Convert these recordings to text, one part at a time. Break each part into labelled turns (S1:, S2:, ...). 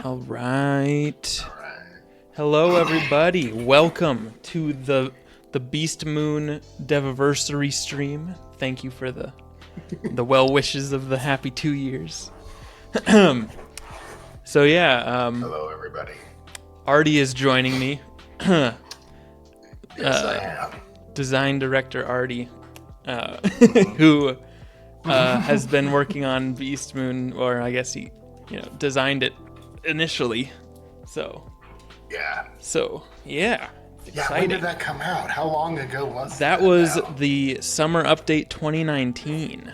S1: All right. Hello, everybody. Welcome to the Beastmoon Devaversary stream. Thank you for the well wishes of the happy 2 years. So yeah,
S2: Hello, everybody.
S1: Artie is joining me.
S2: Yes, I am.
S1: Design director Artie, who has been working on Beastmoon, or I guess he, designed it initially. So
S2: Yeah.
S1: Yeah.
S2: Yeah, when did that come out? How long ago was that?
S1: That was the Summer Update 2019.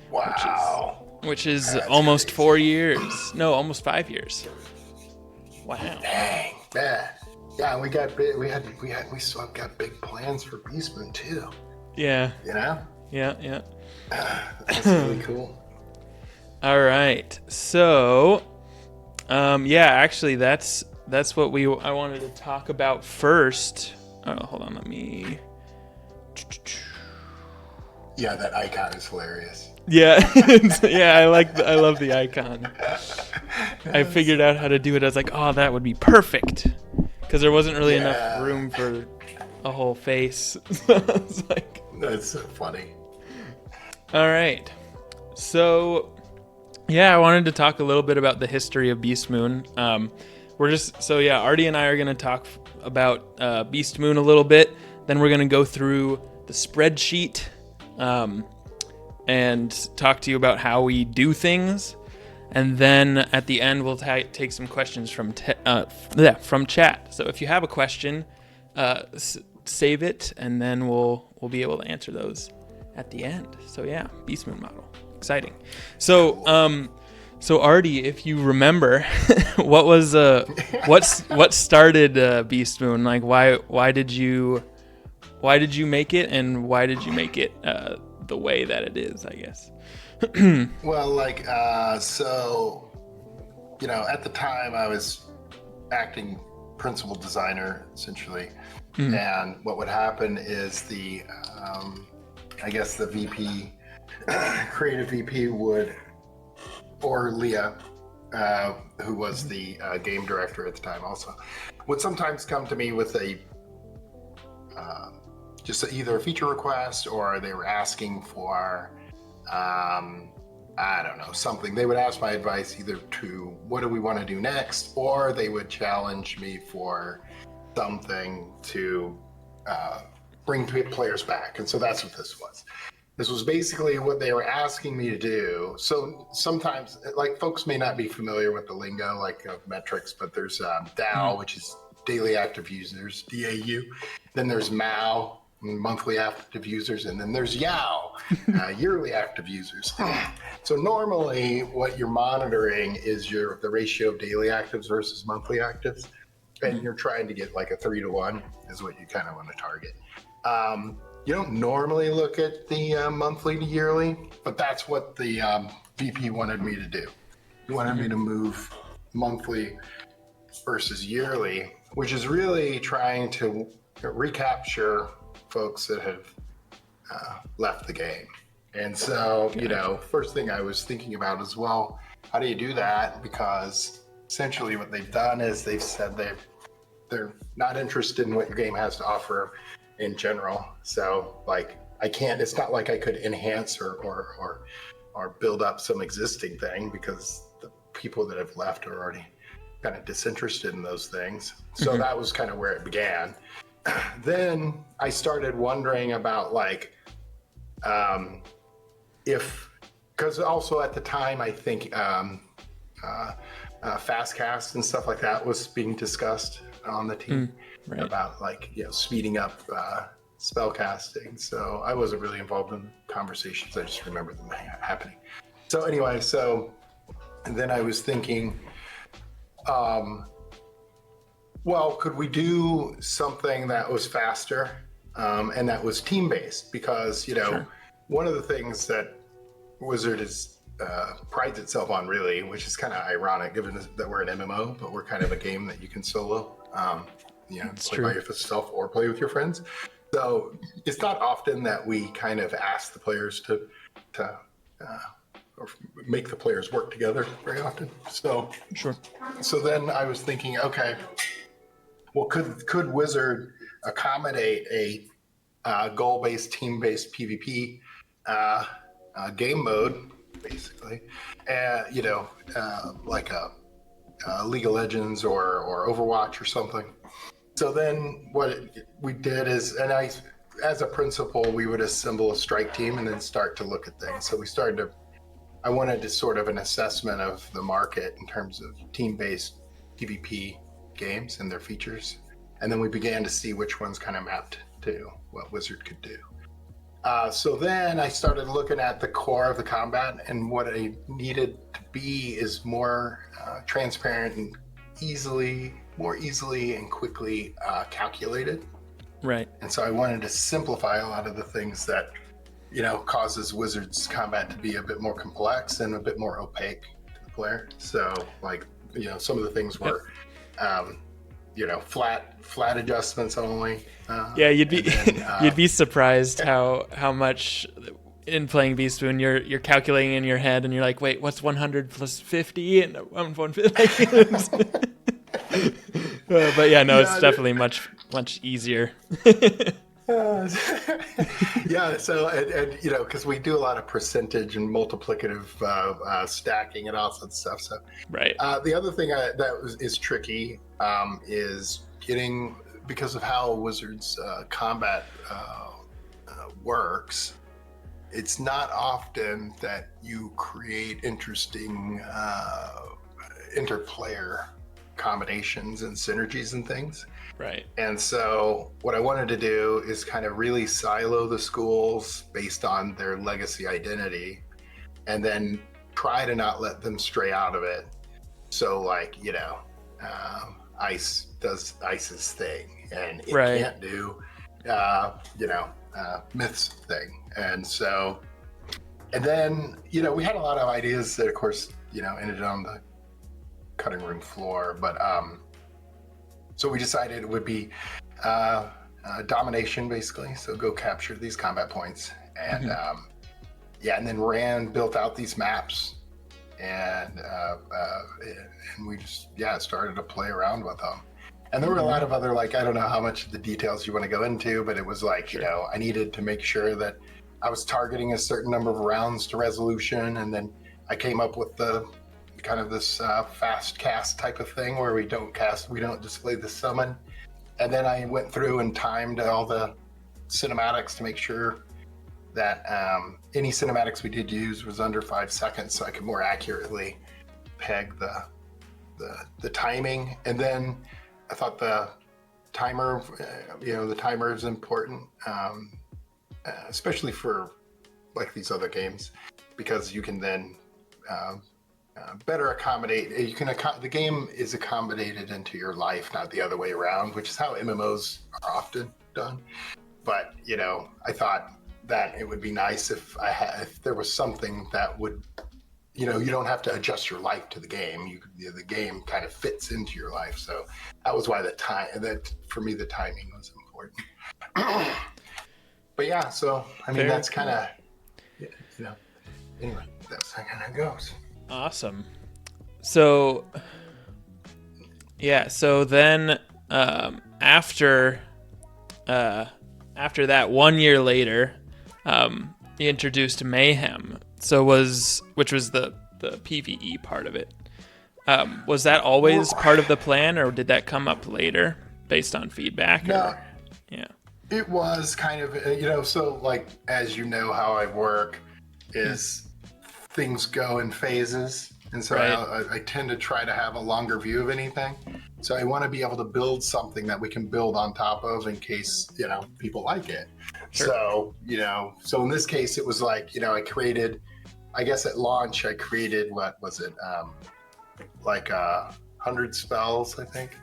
S2: Wow.
S1: Which is
S2: That's
S1: almost
S2: crazy.
S1: 4 years. No, almost 5 years. Wow.
S2: Dang. Yeah, we still got big plans for Beastmoon too.
S1: Yeah.
S2: You know?
S1: Yeah.
S2: That's really cool.
S1: All right. So, actually that's what I wanted to talk about first. Oh, hold on, let me.
S2: Yeah, that icon is hilarious.
S1: Yeah, yeah, I love the icon. I figured out how to do it. I was like, oh, that would be perfect, because there wasn't really enough room for a whole face. So I was like,
S2: that's so funny.
S1: All right, so yeah, I wanted to talk a little bit about the history of Beastmoon. Artie and I are gonna talk about Beastmoon a little bit. Then we're gonna go through the spreadsheet. And talk to you about how we do things, and then at the end we'll take some questions from chat. So if you have a question, save it, and then we'll be able to answer those at the end. So yeah, Beastmoon model, exciting. So Artie, if you remember, what started Beastmoon? Like why did you make it, and why did you make it the way that it is, I guess?
S2: Well, at the time I was acting principal designer, essentially. And what would happen is the VP, creative VP or Leah, who was the game director at the time also, would sometimes come to me with just either a feature request, or they were asking for, I don't know, something. They would ask my advice either to what do we want to do next, or they would challenge me for something to bring players back. And so that's what this was. This was basically what they were asking me to do. So sometimes, like, folks may not be familiar with the lingo, of metrics, but there's DAU, which is daily active users, DAU. Then there's MAU, monthly active users, and then there's YAO, yearly active users. So normally what you're monitoring is the ratio of daily actives versus monthly actives, and you're trying to get like a 3-to-1 is what you kind of want to target. You don't normally look at the monthly to yearly, but that's what the VP wanted me to do. He wanted me to move monthly versus yearly, which is really trying to recapture folks that have left the game. And so, first thing I was thinking about as well, how do you do that? Because essentially what they've done is they've said they're not interested in what your game has to offer in general. So it's not like I could enhance or build up some existing thing, because the people that have left are already kind of disinterested in those things. So that was kind of where it began. Then I started wondering about because also at the time I think Fastcast and stuff like that was being discussed on the team, right, about speeding up spell casting. So I wasn't really involved in conversations. I just remember them happening. So anyway, and then I was thinking, could we do something that was faster and that was team-based? Because, sure, one of the things that Wizard prides itself on, really, which is kind of ironic given that we're an MMO, but we're kind of a game that you can solo, play by yourself or play with your friends. So it's not often that we kind of ask the players to or make the players work together very often. So
S1: Sure.
S2: So then I was thinking, okay, well, could Wizard accommodate a goal-based, team-based PvP game mode, basically, like a League of Legends or Overwatch or something. So then what we did is, as a principal, we would assemble a strike team and then start to look at things. So I wanted to sort of an assessment of the market in terms of team-based PvP games and their features. And then we began to see which ones kind of mapped to what Wizard could do. So then I started looking at the core of the combat, and what it needed to be is more transparent and more easily and quickly calculated.
S1: Right.
S2: And so I wanted to simplify a lot of the things that, causes Wizard's combat to be a bit more complex and a bit more opaque to the player. So some of the things were, flat adjustments only.
S1: You'd be surprised how much in playing Beastmoon you're calculating in your head, and you're like, wait, what's 100 plus 50 and 150? But it's definitely much easier.
S2: So and because we do a lot of percentage and multiplicative stacking and all sorts of stuff. So
S1: right.
S2: The other thing is tricky is getting, because of how Wizard's combat works. It's not often that you create interesting interplayer combinations and synergies and things.
S1: Right.
S2: And so what I wanted to do is kind of really silo the schools based on their legacy identity, and then try to not let them stray out of it. So Ice does Ice's thing, and it
S1: right.
S2: can't do, Myth's thing. And so, and then, we had a lot of ideas that, of course, ended on the cutting room floor, but so we decided it would be domination, basically. So go capture these combat points, and and then built out these maps, and we just started to play around with them. And there were a lot of other, I don't know how much of the details you want to go into, but it was sure. I needed to make sure that I was targeting a certain number of rounds to resolution, and then I came up with the kind of this fast cast type of thing where we don't display the summon. And then I went through and timed all the cinematics to make sure that any cinematics we did use was under 5 seconds, so I could more accurately peg the timing. And then I thought the timer, the timer is important, especially for these other games, because you can then better accommodate. The game is accommodated into your life, not the other way around, which is how MMOs are often done. But I thought that it would be nice if there was something that would, you don't have to adjust your life to the game. The game kind of fits into your life. So that was why for me, the timing was important. But so that's kind of, anyway, that's how it kind of goes.
S1: Awesome. So then after that, 1 year later, you introduced Mayhem. Which was the PvE part of it. Was that always part of the plan, or did that come up later based on feedback?
S2: No.
S1: Yeah.
S2: It was kind of, as you know how I work, is things go in phases. And so right. I tend to try to have a longer view of anything. So I want to be able to build something that we can build on top of in case, people like it. Sure. So in this case, it was I created, I guess at launch, I created, 100 spells, I think.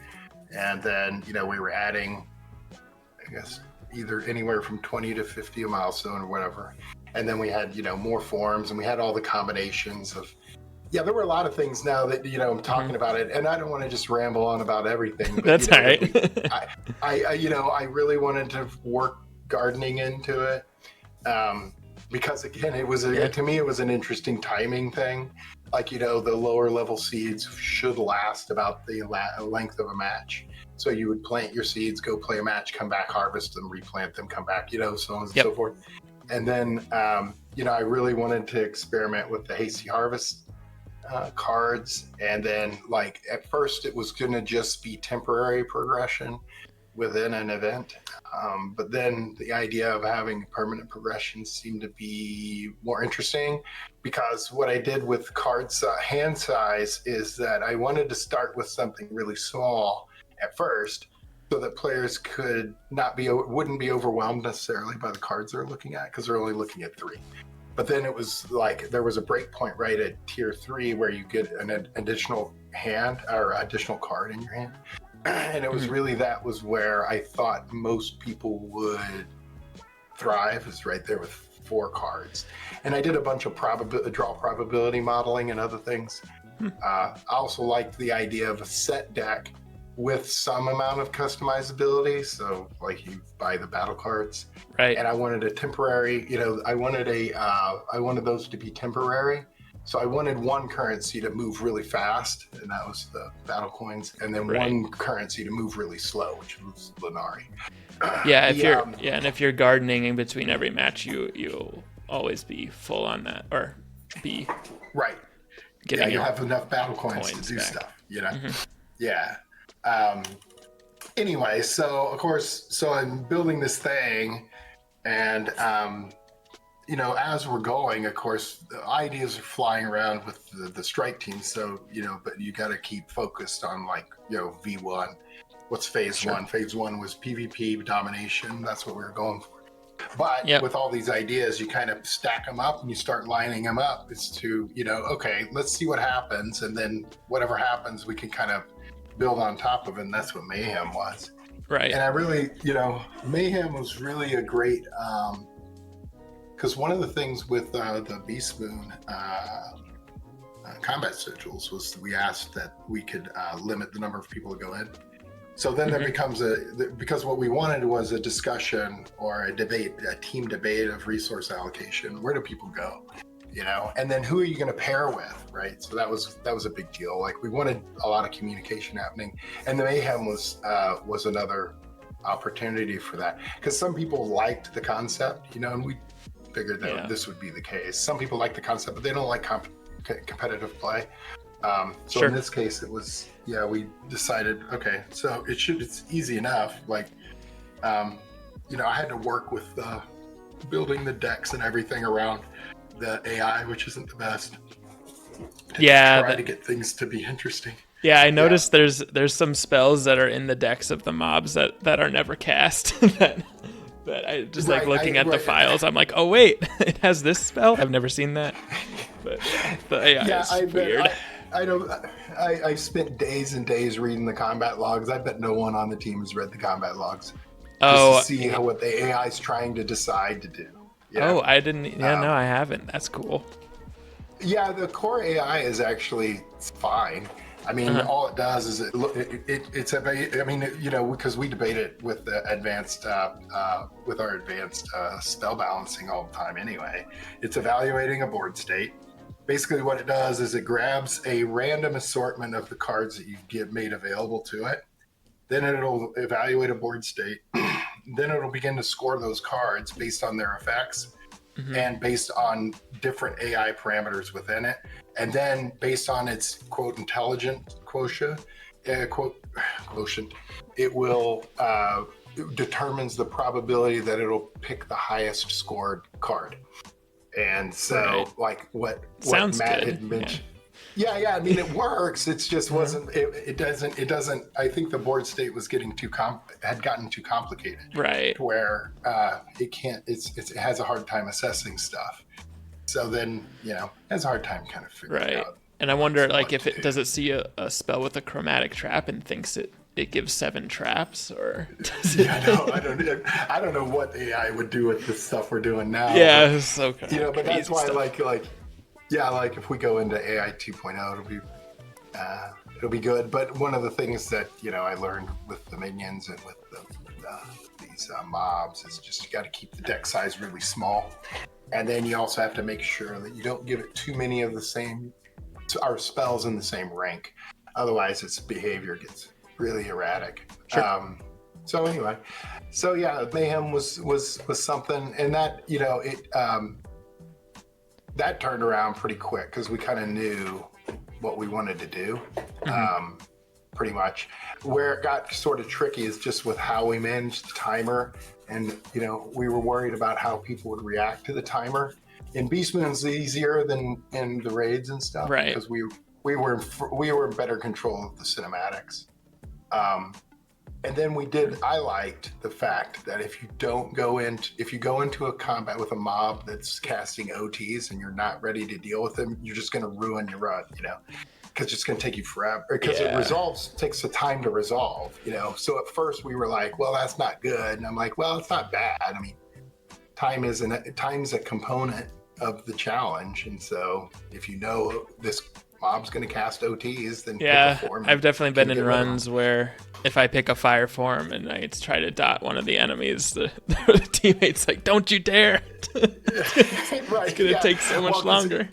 S2: And then, we were adding, I guess, either anywhere from 20 to 50 a milestone or whatever. And then we had, more forms, and we had all the combinations of, there were a lot of things now that, I'm talking about it, and I don't want to just ramble on about everything. But,
S1: that's all right.
S2: I really wanted to work gardening into it. because again, it was to me it was an interesting timing thing. Like, the lower level seeds should last about the length of a match. So you would plant your seeds, go play a match, come back, harvest them, replant them, come back, so on and so forth. And then, I really wanted to experiment with the hasty harvest cards. And then, like, at first it was going to just be temporary progression within an event. But then the idea of having permanent progression seemed to be more interesting, because what I did with hand size is that I wanted to start with something really small at first, so that players wouldn't be overwhelmed necessarily by the cards they're looking at, because they're only looking at 3. But then it was like there was a break point right at tier 3 where you get an additional hand or additional card in your hand. And it was really, that was where I thought most people would thrive, is right there with 4 cards. And I did a bunch of draw probability modeling and other things. I also liked the idea of a set deck with some amount of customizability. So like you buy the battle cards.
S1: Right.
S2: And I wanted a temporary, I wanted those to be temporary. So I wanted one currency to move really fast, and that was the battle coins, and then one currency to move really slow, which was Lunari.
S1: Yeah, if you're gardening in between every match, you'll always be full on that, or be
S2: right. Yeah, you have enough battle coins to do
S1: back.
S2: stuff. Yeah. Anyway, so of course, I'm building this thing, and as we're going, of course, the ideas are flying around with the strike team. So, but you got to keep focused on V1. What's phase 1? Phase 1 was PvP domination. That's what we were going for. But with all these ideas, you kind of stack them up and you start lining them up. It's to, okay, let's see what happens. And then whatever happens, we can kind of build on top of it. And that's what Mayhem was.
S1: Right.
S2: And I really, Mayhem was really a great, because one of the things with the Beastmoon combat schedules was we asked that we could limit the number of people to go in. So then there becomes because what we wanted was a discussion or a debate, a team debate of resource allocation. Where do people go? And then who are you going to pair with, right? So that was a big deal. Like, we wanted a lot of communication happening, and the Mayhem was another opportunity for that, because some people liked the concept, and we figured that this would be the case. Some people like the concept, but they don't like competitive play. So in this case, it was, we decided, okay, so it's easy enough. Like, I had to work with building the decks and everything around the AI, which isn't the best. Try to get things to be interesting.
S1: Yeah, I noticed there's some spells that are in the decks of the mobs that are never cast. that I just like looking at the files. I'm like, oh wait, it has this spell. I've never seen that. But the AI is weird.
S2: I spent days and days reading the combat logs. I bet no one on the team has read the combat logs. To see what the AI is trying to decide to do.
S1: Oh, I didn't. Yeah, no, I haven't. That's cool.
S2: Yeah, the core AI is actually fine. I mean, all it does is because we debate it with the advanced, with our advanced spell balancing all the time anyway. It's evaluating a board state. Basically what it does is it grabs a random assortment of the cards that you get made available to it. Then it'll evaluate a board state. Then it'll begin to score those cards based on their effects and based on different AI parameters within it. And then based on its quote intelligent quotient, it will determines the probability that it'll pick the highest scored card. And so like what
S1: Sounds
S2: Matt
S1: good.
S2: had mentioned. Yeah. I mean, it works. It's just wasn't. It doesn't. I think the board state was getting had gotten too complicated.
S1: Right.
S2: Where it can't. It has a hard time assessing stuff. So then it has a hard time kind of figuring out.
S1: And I wonder, like, does it see a spell with a chromatic trap and thinks it gives 7 traps, or does it?
S2: I don't know what AI would do with the stuff we're doing now.
S1: Yeah, it's so kind of
S2: but that's why
S1: stuff.
S2: like if we go into AI 2.0, it'll be good. But one of the things that I learned with the minions and with these mobs is just you got to keep the deck size really small. And then you also have to make sure that you don't give it too many of the same, our spells in the same rank. Otherwise, its behavior gets really erratic.
S1: Sure.
S2: So anyway, so yeah, Mayhem was something, and that, you know, it that turned around pretty quick because we kind of knew what we wanted to do. Pretty much. Where it got sort of tricky is just with how we managed the timer, and you know, we were worried about how people would react to the timer. In Beastmoon's easier than in the raids and stuff,
S1: Right?
S2: Because we were in better control of the cinematics. And then I liked the fact that if you go into a combat with a mob that's casting OTs and you're not ready to deal with them, you're just going to ruin your run, you know, because it's going to take you forever, because it takes the time to resolve, you know. So at first we were like, well, that's not good. And I'm like, well, it's not bad. I mean, time's a component of the challenge. And so if you know this mob's going to cast OTs, then pick a form.
S1: I've definitely been in runs where if I pick a fire form and I try to dot one of the enemies, the teammate's like, don't you dare.
S2: Right,
S1: it's going to take so much longer.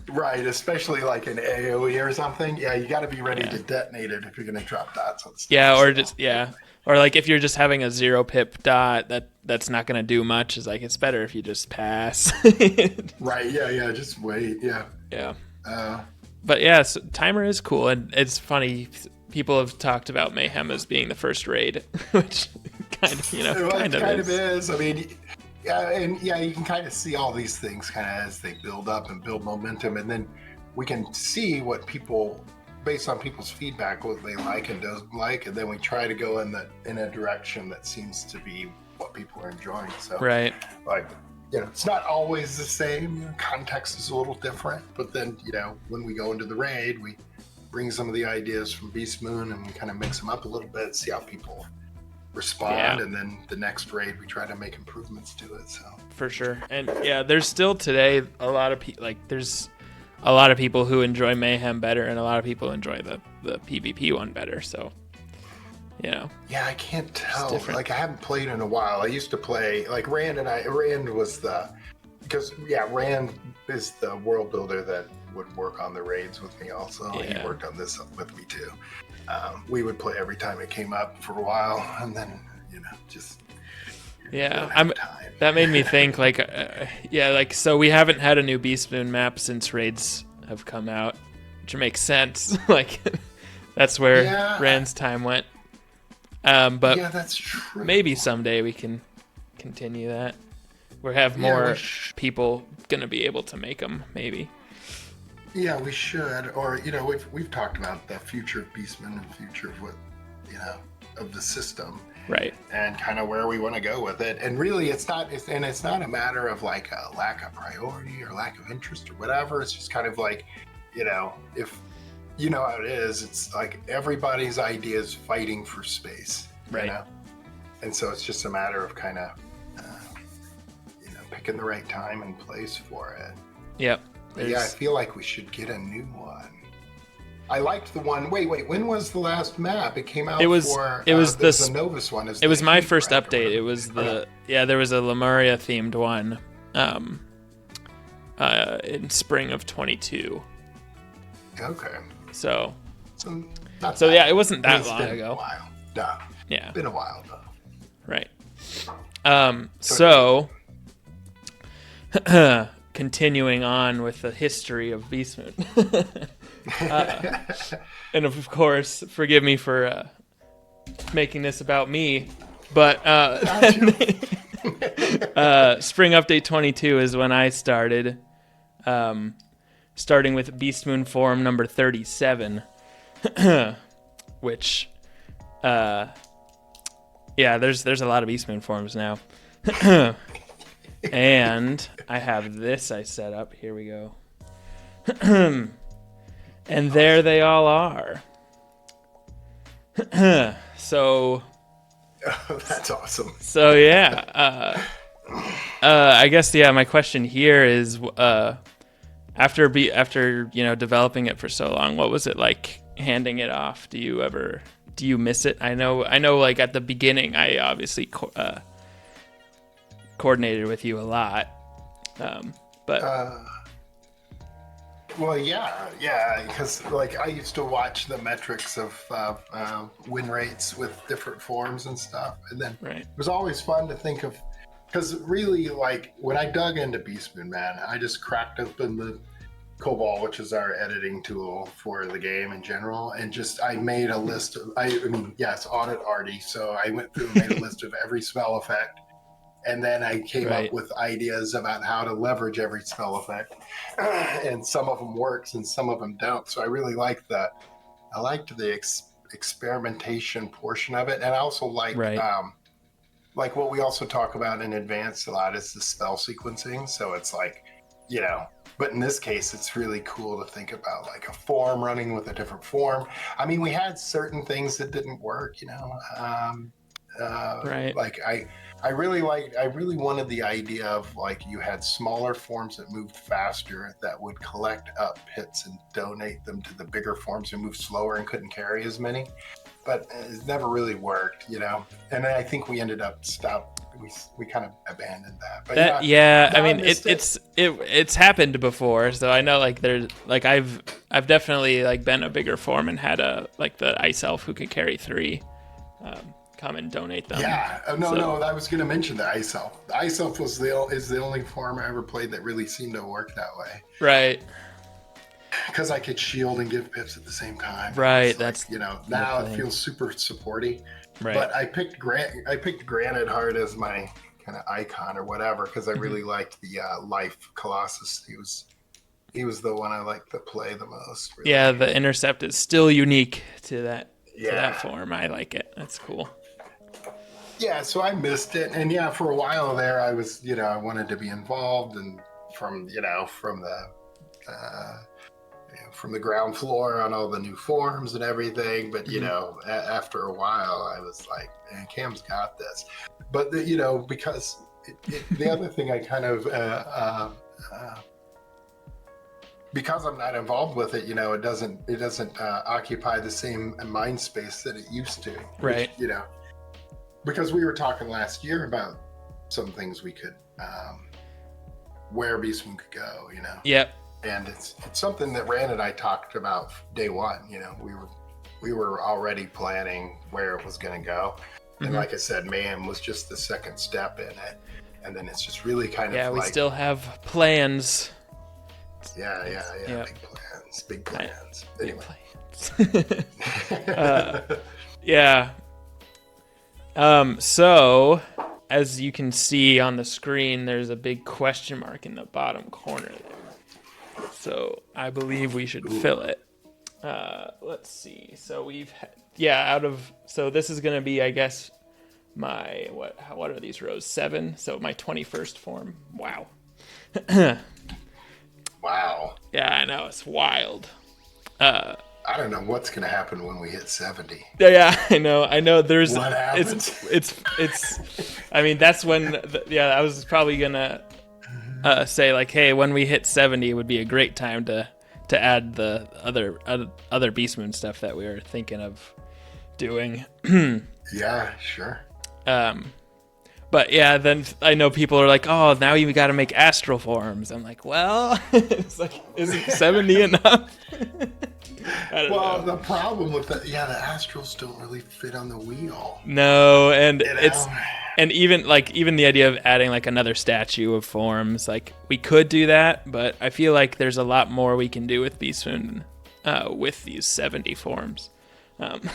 S2: Right, especially like an AoE or something. Yeah, you got to be ready to detonate it if you're going to drop dots on stuff.
S1: Yeah, or or like if you're just having a 0 pip dot, that's not going to do much. It's like, it's better if you just pass.
S2: Right, yeah, just wait, yeah.
S1: Yeah. But yeah, so timer is cool, and it's funny. People have talked about Mayhem as being the first raid, which kind of is.
S2: I mean, you can kind of see all these things kind of as they build up and build momentum, and then we can see what people, based on people's feedback, what they like and don't like, and then we try to go in a direction that seems to be what people are enjoying. So,
S1: right,
S2: like, you know, it's not always the same. You know, context is a little different, but then, you know, when we go into the raid, we bring some of the ideas from Beastmoon and we kind of mix them up a little bit, see how people respond, and then the next raid we try to make improvements to it. So
S1: for sure. And yeah, there's still today a lot of there's a lot of people who enjoy Mayhem better, and a lot of people enjoy the PvP one better. So, you know.
S2: Yeah, I can't tell. Like, I haven't played in a while. I used to play, like, Rand was Rand is the world builder that would work on the raids with me also. He worked on this with me too. We would play every time it came up for a while, and then, you know, just that made me think, like, so we haven't had a new Beastmoon map since raids have come out, which makes sense. Like, that's where Rand's time went. But that's true.
S1: Maybe someday we can continue that. We have more people gonna be able to make them, maybe.
S2: Yeah, we should. Or, you know, we've talked about the future of Beastman and the future of what, you know, of the system.
S1: Right.
S2: And kind of where we want to go with it. And really, it's not a matter of like a lack of priority or lack of interest or whatever. It's just kind of like, you know, if you know how it is, it's like everybody's idea is fighting for space.
S1: Right.
S2: You know? And so it's just a matter of kind of, you know, picking the right time and place for it.
S1: Yep.
S2: Yeah, I feel like we should get a new one. I liked the one. Wait. When was the last map? It came out.
S1: It was
S2: the Novus one.
S1: It was my first update. It was there was a Lemuria themed one, in spring of 22.
S2: Okay.
S1: So
S2: it
S1: wasn't that long ago.
S2: A while. No.
S1: Yeah.
S2: It's been a while though.
S1: Right. Continuing on with the history of Beastmoon. And of course, forgive me for making this about me, but Spring Update 22 is when I started, starting with Beastmoon Forum number 37, which, there's a lot of Beastmoon forums now. And I have this I set up. Here we go. And there they all are. So...
S2: Oh, that's awesome.
S1: So, yeah. I guess, my question here is, after developing it for so long, what was it like handing it off? Do you miss it? I know, like, at the beginning, I obviously... coordinated with you a lot, But
S2: well, yeah, because like I used to watch the metrics of win rates with different forms and stuff, and then it was always fun to think of, because really, like when I dug into Beastmoon, man, I just cracked open the COBOL, which is our editing tool for the game in general, and just I made a list of, I mean, yes, audit Artie, so I went through and made a list of every spell effect, and then I came up with ideas about how to leverage every spell effect, and some of them works and some of them don't. So I really liked that. I liked the experimentation portion of it, and I also like what we also talk about in advance a lot is the spell sequencing. So it's like, you know. But in this case, it's really cool to think about like a form running with a different form. I mean, we had certain things that didn't work, you know. Like I really wanted the idea of like you had smaller forms that moved faster that would collect up hits and donate them to the bigger forms who moved slower and couldn't carry as many. But it never really worked, you know. And I think we ended up we kind of abandoned that. But
S1: I mean it's happened before, so I know like there's like I've definitely like been a bigger form and had a like the ice elf who could carry 3 come and donate them.
S2: Yeah, no, I was going to mention the ice elf. The ice elf is the only form I ever played that really seemed to work that way.
S1: Right.
S2: Because I could shield and give pips at the same time.
S1: Right,
S2: like,
S1: that's
S2: now it feels super supporty.
S1: Right.
S2: But I picked Granite Heart as my kind of icon or whatever because I really liked the Life Colossus. He was the one I liked to play the most. Really.
S1: Yeah, the intercept is still unique to that form. I like it. That's cool.
S2: Yeah, so I missed it, and for a while there, I was, I wanted to be involved, and from the ground floor on all the new forms and everything. But after a while, I was like, man, Cam's got this. But because the other thing I kind of because I'm not involved with it, it doesn't occupy the same mind space that it used to.
S1: Right.
S2: Which, because we were talking last year about some things we could, where Beastmoon could go,
S1: Yep.
S2: And it's something that Rand and I talked about day one. We were already planning where it was going to go, and like I said, Mayhem was just the second step in it, and then it's just really kind of
S1: yeah. We still have plans.
S2: Yeah.
S1: Yep.
S2: Big plans. Anyway.
S1: Yeah. So, as you can see on the screen, there's a big question mark in the bottom corner there. So, I believe we should fill it. Let's see. So, so this is going to be, I guess, my, what are these rows? 7. So, my 21st form. Wow.
S2: Wow.
S1: Yeah, I know. It's wild.
S2: I don't know what's going to happen when we hit 70.
S1: Yeah, I know. There's
S2: what happens?
S1: It's. I mean, that's when. I was probably gonna say like, hey, when we hit 70, it would be a great time to add the other Beastmoon stuff that we were thinking of doing.
S2: Yeah, sure.
S1: But yeah, then I know people are like, oh, now you got to make astral forms. I'm like, well, it's like, isn't 70 enough? I don't know.
S2: The problem with that, the astrals don't really fit on the wheel.
S1: No, and and even the idea of adding like another statue of forms, like we could do that, but I feel like there's a lot more we can do with Beastmoon with these 70 forms.
S2: And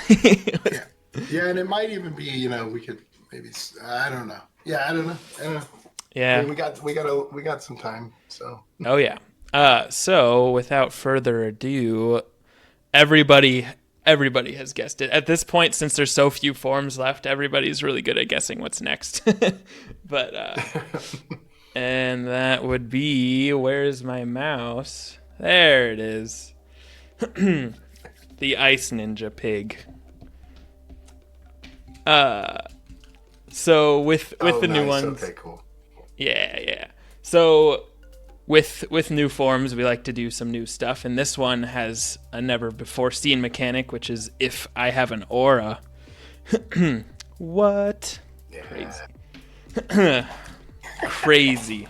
S2: it might even be, we could maybe, I don't know. Yeah, I don't know.
S1: Yeah,
S2: I mean, we got some time. So.
S1: Oh yeah. So without further ado, everybody has guessed it. At this point, since there's so few forms left, everybody's really good at guessing what's next. But and that would be, where's my mouse? There it is. The Ice Ninja Pig. So with the new ones.
S2: Okay, cool.
S1: Yeah. So with new forms, we like to do some new stuff, and this one has a never before seen mechanic, which is if I have an aura. What?
S2: Yeah.
S1: Crazy.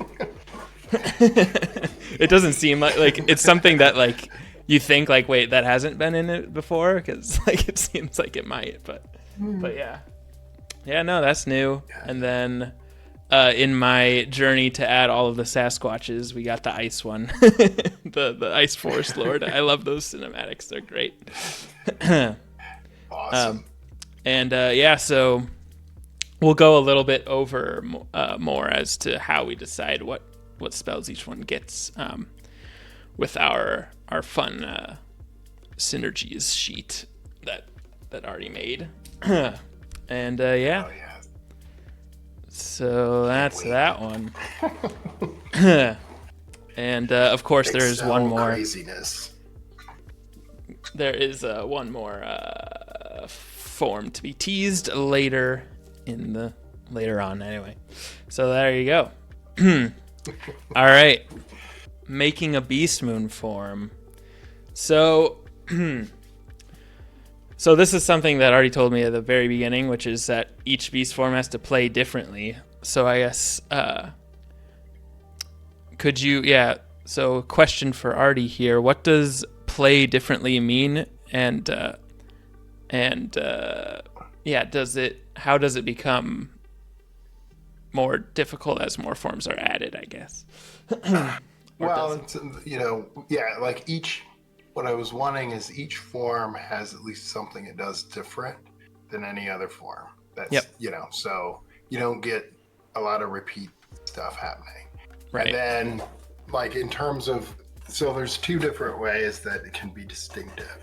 S1: It doesn't seem like it's something that like you think like, wait, that hasn't been in it before, because like it seems like it might, but yeah, no, that's new. And then in my journey to add all of the Sasquatches, we got the ice one, the ice forest lord. I love those cinematics; they're great.
S2: Awesome.
S1: So we'll go a little bit over more as to how we decide what spells each one gets with our fun synergies sheet that Artie made. And
S2: Oh, yeah.
S1: so that's that one. And of course there's
S2: Excel
S1: one more.
S2: craziness.
S1: There is one more form to be teased later on anyway. So there you go. All right. Making a Beastmoon form. So so this is something that Artie told me at the very beginning, which is that each beast form has to play differently. So I guess could you so question for Artie here, what does play differently mean, and how does it become more difficult as more forms are added, I guess?
S2: Well, like what I was wanting is each form has at least something it does different than any other form. That's, so you don't get a lot of repeat stuff happening.
S1: Right.
S2: And then, like, in terms of, so there's two different ways that it can be distinctive.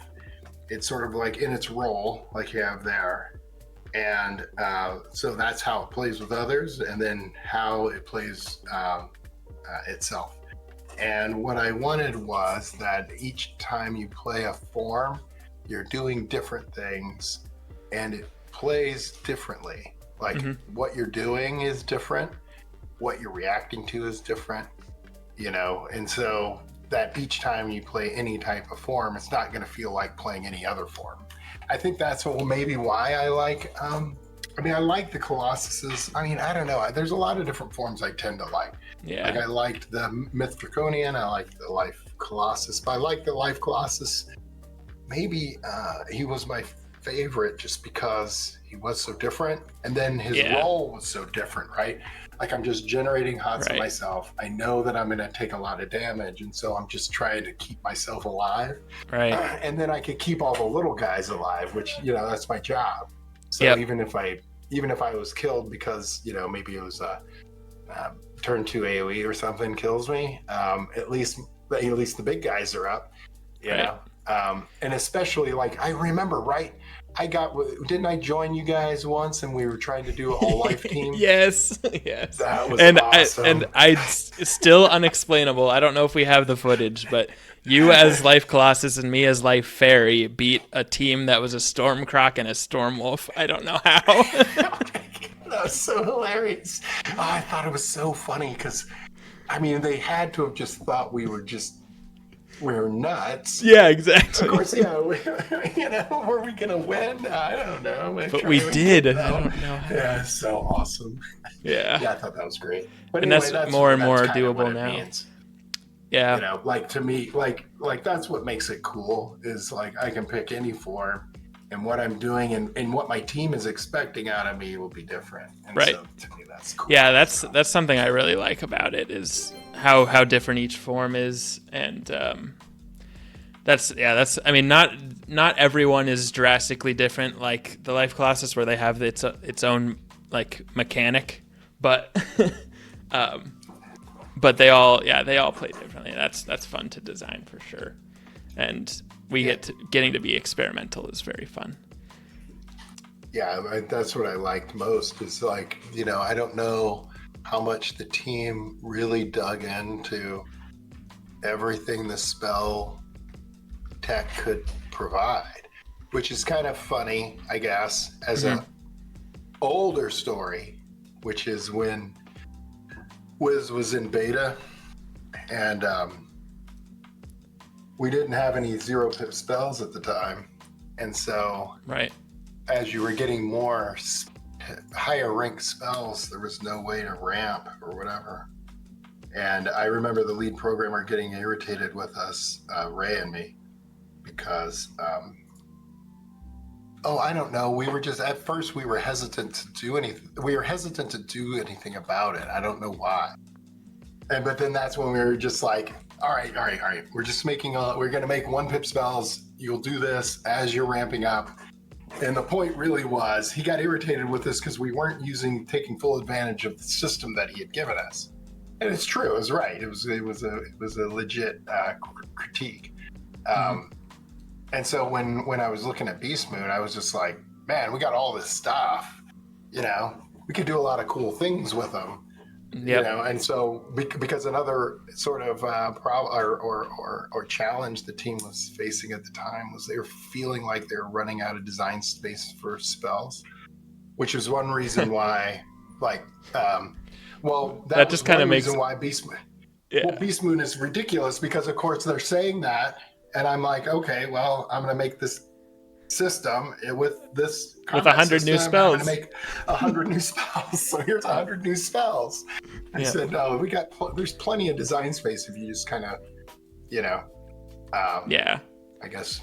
S2: It's sort of like in its role, like you have there. And so that's how it plays with others, and then how it plays itself. And what I wanted was that each time you play a form, you're doing different things, and it plays differently. Like what you're doing is different, what you're reacting to is different, and so that each time you play any type of form, it's not going to feel like playing any other form. I think that's maybe why I like, I like the Colossuses. I don't know. There's a lot of different forms I tend to like.
S1: Yeah.
S2: Like I liked the Myth Draconian. I liked the Life Colossus. But I like the Life Colossus. Maybe he was my favorite just because he was so different. And then his role was so different, right? Like I'm just generating hots of myself. I know that I'm going to take a lot of damage. And so I'm just trying to keep myself alive.
S1: Right.
S2: And then I could keep all the little guys alive, which, that's my job. So even if I was killed because, maybe it was a turn 2 AoE or something kills me, at least the big guys are up, you know? And especially like, I remember, right? Didn't I join you guys once and we were trying to do a all life team?
S1: Yes.
S2: That was
S1: And
S2: awesome.
S1: it's still unexplainable. I don't know if we have the footage, but you as Life Colossus and me as Life Fairy beat a team that was a Storm Croc and a Storm Wolf. I don't know how.
S2: That was so hilarious. Oh, I thought it was so funny because, they had to have just thought we were nuts.
S1: Yeah, exactly.
S2: Of course, were we going to win? I don't know.
S1: But we did. I don't know how.
S2: Yeah, it's so awesome.
S1: Yeah.
S2: Yeah, I thought that was great. But
S1: and
S2: anyway,
S1: that's more and more
S2: kind of
S1: doable now.
S2: Means.
S1: Yeah.
S2: Like to me, like that's what makes it cool is like I can pick any form and what I'm doing and what my team is expecting out of me will be different. And
S1: right.
S2: So to me, that's cool.
S1: Yeah, that's something I really like about it is how different each form is, and not everyone is drastically different like the Life Colossus where they have its own like mechanic, but but they all play differently. That's fun to design for sure, and getting to be experimental is very fun.
S2: Yeah, that's what I liked most is like, I don't know how much the team really dug into everything the spell tech could provide, which is kind of funny, I guess, as an older story, which is when Wiz was in beta and we didn't have any 0-pip spells at the time. And so as you were getting more higher rank spells, there was no way to ramp or whatever. And I remember the lead programmer getting irritated with us, Ray and me, because I don't know. We were just, at first we were hesitant to do anything. We were hesitant to do anything about it. I don't know why. But then that's when we were just like, all right. We're just we're going to make 1 pip spells. You'll do this as you're ramping up. And the point really was, he got irritated with this because we weren't taking full advantage of the system that he had given us. And it's true. It was right. It was a legit critique. And so when I was looking at Beastmoon, I was just like, man, we got all this stuff. We could do a lot of cool things with them.
S1: Yep.
S2: And so because another sort of problem or challenge the team was facing at the time was they were feeling like they were running out of design space for spells, which is one reason why, that just kind of makes why Beastmoon. Yeah. Well, Beastmoon is ridiculous because, of course, they're saying that. And I'm like, okay, well, I'm going to make this system with this
S1: with 100 new spells.
S2: I'm going to make 100 new spells. So here's 100 new spells. I said, no, there's plenty of design space if you just kind of, I guess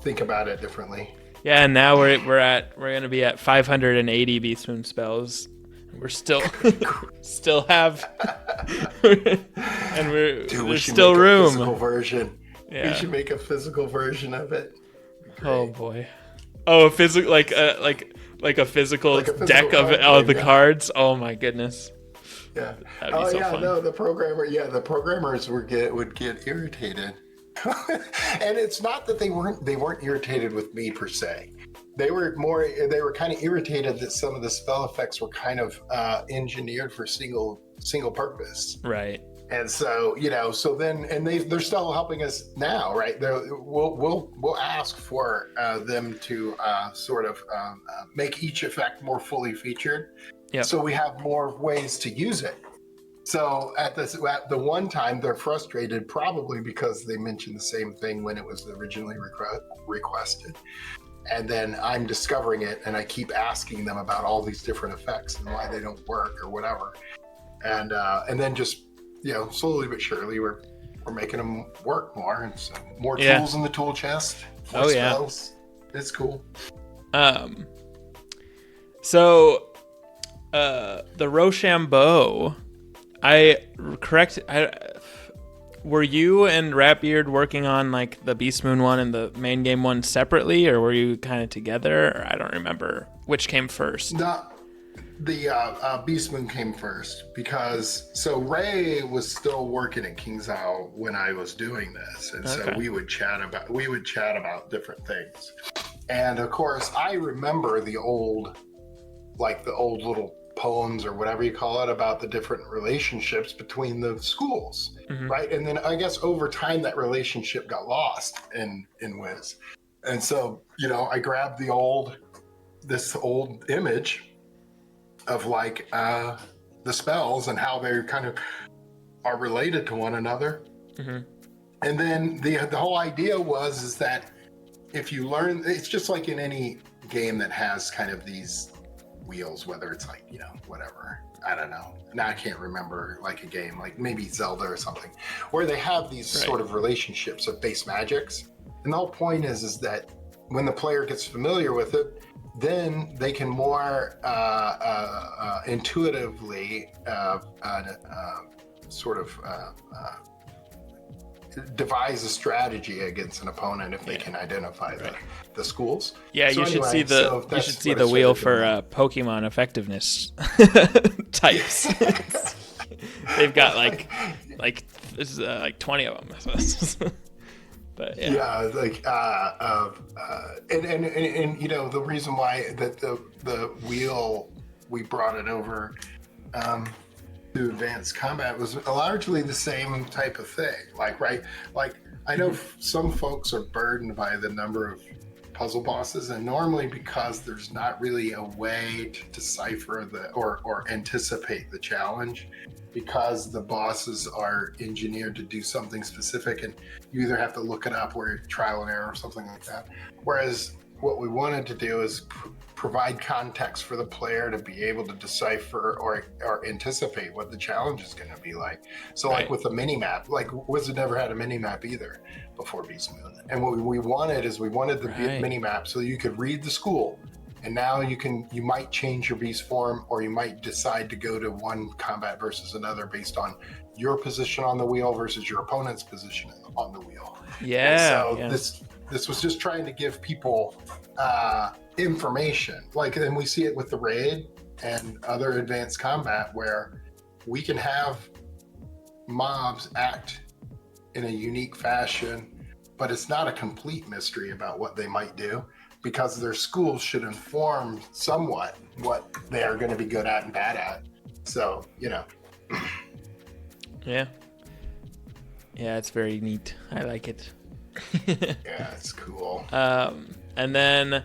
S2: think about it differently.
S1: Yeah, and now we're going to be at 580 Beastmoon spells. We're still have, and there's still room.
S2: Physical version.
S1: Yeah.
S2: We should make a physical version of it.
S1: Oh boy! Oh, a physical like a physical deck of the cards. Oh my goodness!
S2: Yeah.
S1: That'd be so fun.
S2: No, the programmers would get irritated, and it's not that they weren't irritated with me per se. They were kind of irritated that some of the spell effects were kind of engineered for single purpose.
S1: Right.
S2: And so, they're still helping us now, right? We'll ask for them to make each effect more fully featured.
S1: Yep.
S2: So we have more ways to use it. So at the one time, they're frustrated probably because they mentioned the same thing when it was originally requested. And then I'm discovering it, and I keep asking them about all these different effects and why they don't work or whatever. And then just slowly but surely, we're making them work more, and so more tools in the tool chest. More spells. It's cool.
S1: So, the Rochambeau, were you and Ratbeard working on like the Beastmoon one and the main game one separately, or were you kind of together? I don't remember which came first.
S2: The Beastmoon came first because Ray was still working at King's Isle when I was doing this, and so we would chat about different things. And of course, I remember the old little poems or whatever you call it about the different relationships between the schools, right? And then I guess over time that relationship got lost in Wiz, and so I grabbed this old image of the spells and how they kind of are related to one another. And then the whole idea is that if you learn, it's just like in any game that has kind of these wheels, whether it's whatever, I don't know. Now I can't remember like a game, like maybe Zelda or something, where they have these sort of relationships of base magics. And the whole point is that when the player gets familiar with it, then they can more intuitively devise a strategy against an opponent if they can identify the schools.
S1: Yeah, you should see the wheel for Pokemon effectiveness types. They've got like 20 of them. But
S2: and the reason why that the wheel we brought it over to advanced combat was largely the same type of thing. I know some folks are burdened by the number of puzzle bosses, and normally because there's not really a way to decipher or anticipate the challenge, because the bosses are engineered to do something specific, and you either have to look it up or trial and error or something like that. Whereas what we wanted to do is provide context for the player to be able to decipher or anticipate what the challenge is going to be like. So like with the mini map, like Wizard never had a mini map either before Beastmoon. And what we wanted is we wanted the mini map so you could read the school. And now you might change your beast form, or you might decide to go to one combat versus another based on your position on the wheel versus your opponent's position on the wheel.
S1: Yeah.
S2: And so this was just trying to give people information. Like, and we see it with the raid and other advanced combat where we can have mobs act in a unique fashion, but it's not a complete mystery about what they might do, because their schools should inform somewhat what they are going to be good at and bad at. So,
S1: Yeah, it's very neat. I like it.
S2: Yeah, it's cool.
S1: And then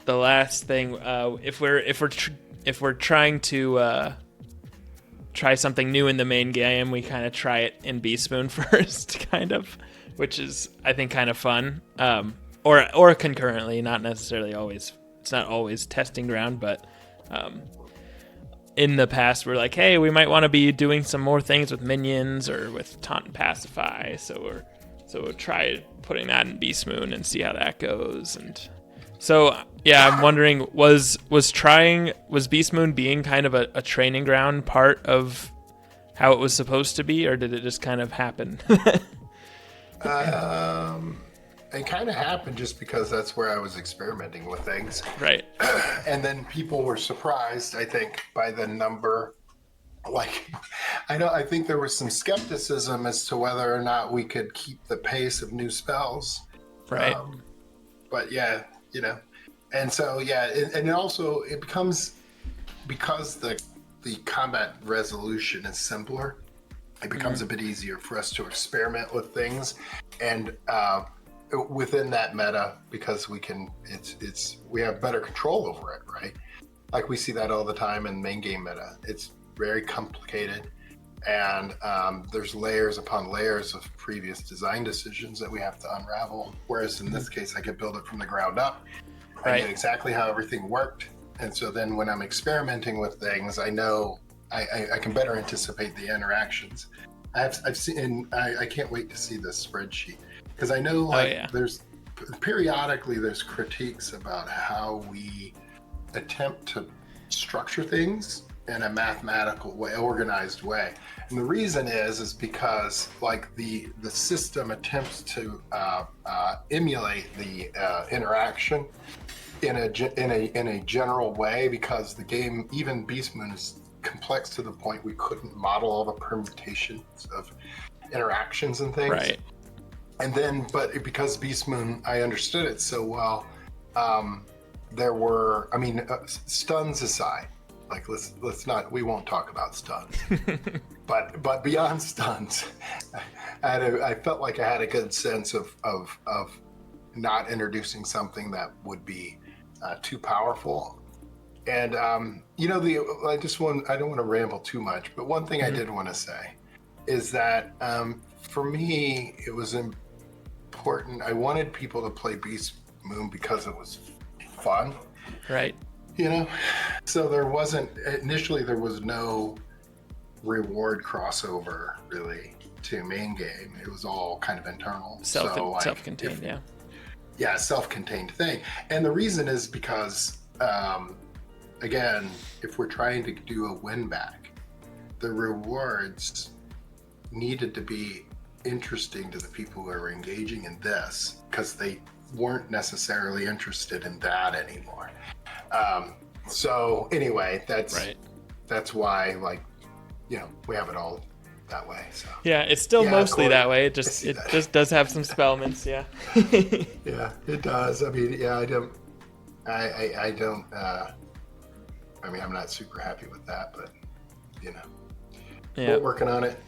S1: the last thing, if we're trying to try something new in the main game, we kind of try it in Beastmoon first, kind of, which is, I think, kind of fun. Or concurrently, not necessarily always. It's not always testing ground, but in the past, we're like, hey, we might want to be doing some more things with minions or with taunt and pacify. So we'll try putting that in Beastmoon and see how that goes. And so, yeah, I'm wondering, was Beastmoon being kind of a training ground part of how it was supposed to be, or did it just kind of happen?
S2: It kind of happened just because that's where I was experimenting with things.
S1: Right.
S2: And then people were surprised, I think, by the number. Like, I think there was some skepticism as to whether or not we could keep the pace of new spells.
S1: Right.
S2: But yeah, and so, yeah, and also it becomes, because the combat resolution is simpler, it becomes a bit easier for us to experiment with things. And, within that meta, because we have better control over it, right? Like we see that all the time in main game meta. It's very complicated, and there's layers upon layers of previous design decisions that we have to unravel. Whereas in this case, I could build it from the ground up. I knew exactly how everything worked, and so then when I'm experimenting with things, I know I can better anticipate the interactions. I've seen. I can't wait to see this spreadsheet. Because I know, there's periodically critiques about how we attempt to structure things in a mathematical way, organized way. And the reason is because like the system attempts to emulate the interaction in a general way, because the game, even Beastmoon, is complex to the point we couldn't model all the permutations of interactions and things.
S1: Right.
S2: And then, but because Beastmoon, I understood it so well, there were, stuns aside, like we won't talk about stuns, but beyond stuns, I felt like I had a good sense of not introducing something that would be too powerful. And, I don't want to ramble too much, but one thing I did want to say is that, for me, it was important. I wanted people to play Beastmoon because it was fun.
S1: Right.
S2: So there was no reward crossover really to main game. It was all kind of internal.
S1: Self-contained, yeah.
S2: Yeah, self-contained thing. And the reason is because, again, if we're trying to do a win back, the rewards needed to be interesting to the people who are engaging in this, because they weren't necessarily interested in that anymore. So anyway, that's why, like, we have it all that way. So
S1: yeah, it's still mostly that way. It just does have some spellments, yeah.
S2: Yeah, it does. I mean, yeah, I'm not super happy with that, but we're working on it.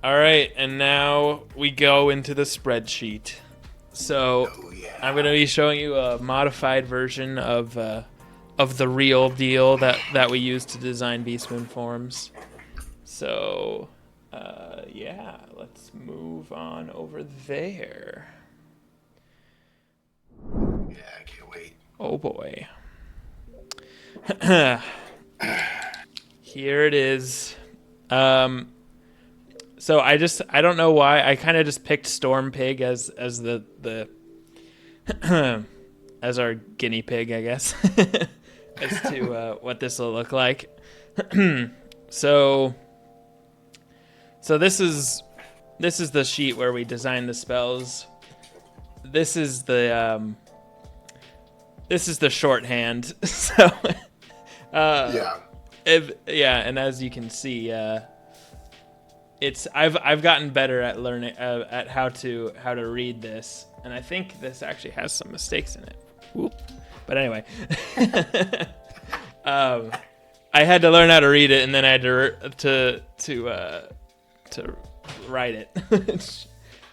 S1: All right, and now we go into the spreadsheet. So I'm going to be showing you a modified version of the real deal that we use to design Beastmoon forms. So, let's move on over there.
S2: Yeah, I can't wait.
S1: Oh boy. Here it is. So I don't know why I kind of just picked Storm Pig as the as our guinea pig, I guess, as to what this will look like. So this is the sheet where we design the spells. This is the shorthand. So and as you can see, I've gotten better at learning at how to read this, and I think this actually has some mistakes in it. Whoop. But anyway, I had to learn how to read it, and then I had to write it.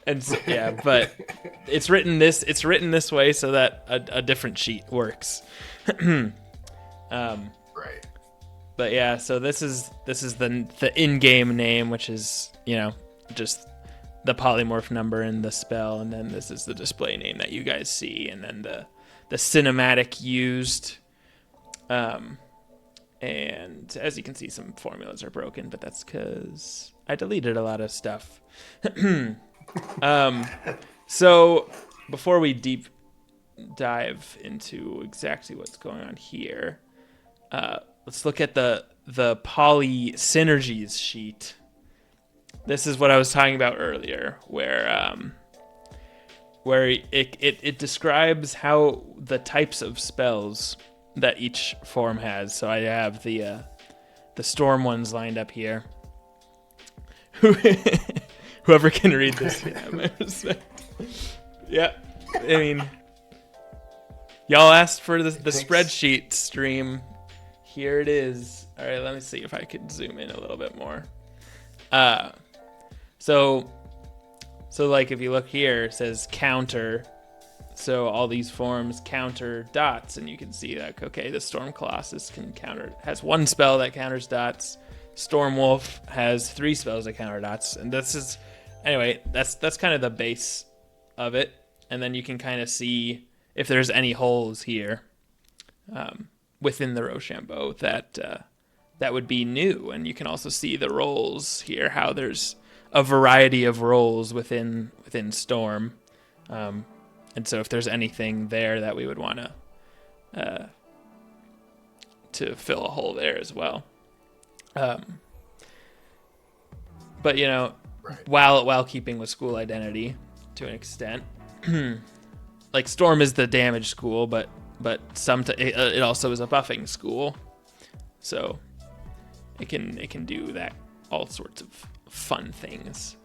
S1: And so, but it's written this way so that a different sheet works.
S2: Right.
S1: But yeah, so this is the in-game name, which is, just the polymorph number and the spell, and then this is the display name that you guys see, and then the cinematic used. And as you can see, some formulas are broken, but that's because I deleted a lot of stuff. So before we deep dive into exactly what's going on here, let's look at the poly synergies sheet. This is what I was talking about earlier, where it describes how the types of spells that each form has. So I have the storm ones lined up here. Whoever can read this, yeah. I mean, y'all asked for the spreadsheet stream. Here it is. All right, let me see if I could zoom in a little bit more. So like if you look here, it says counter. So all these forms counter dots, and you can see that, okay, the Storm Colossus has one spell that counters dots. Storm Wolf has 3 spells that counter dots, and that's kind of the base of it. And then you can kind of see if there's any holes here within the Rochambeau that would be new. And you can also see the roles here, how there's a variety of roles within Storm. And so if there's anything there that we would want to fill a hole there as well. But right. while keeping with school identity to an extent, like Storm is the damage school, but it also is a buffing school, so it can do that, all sorts of fun things.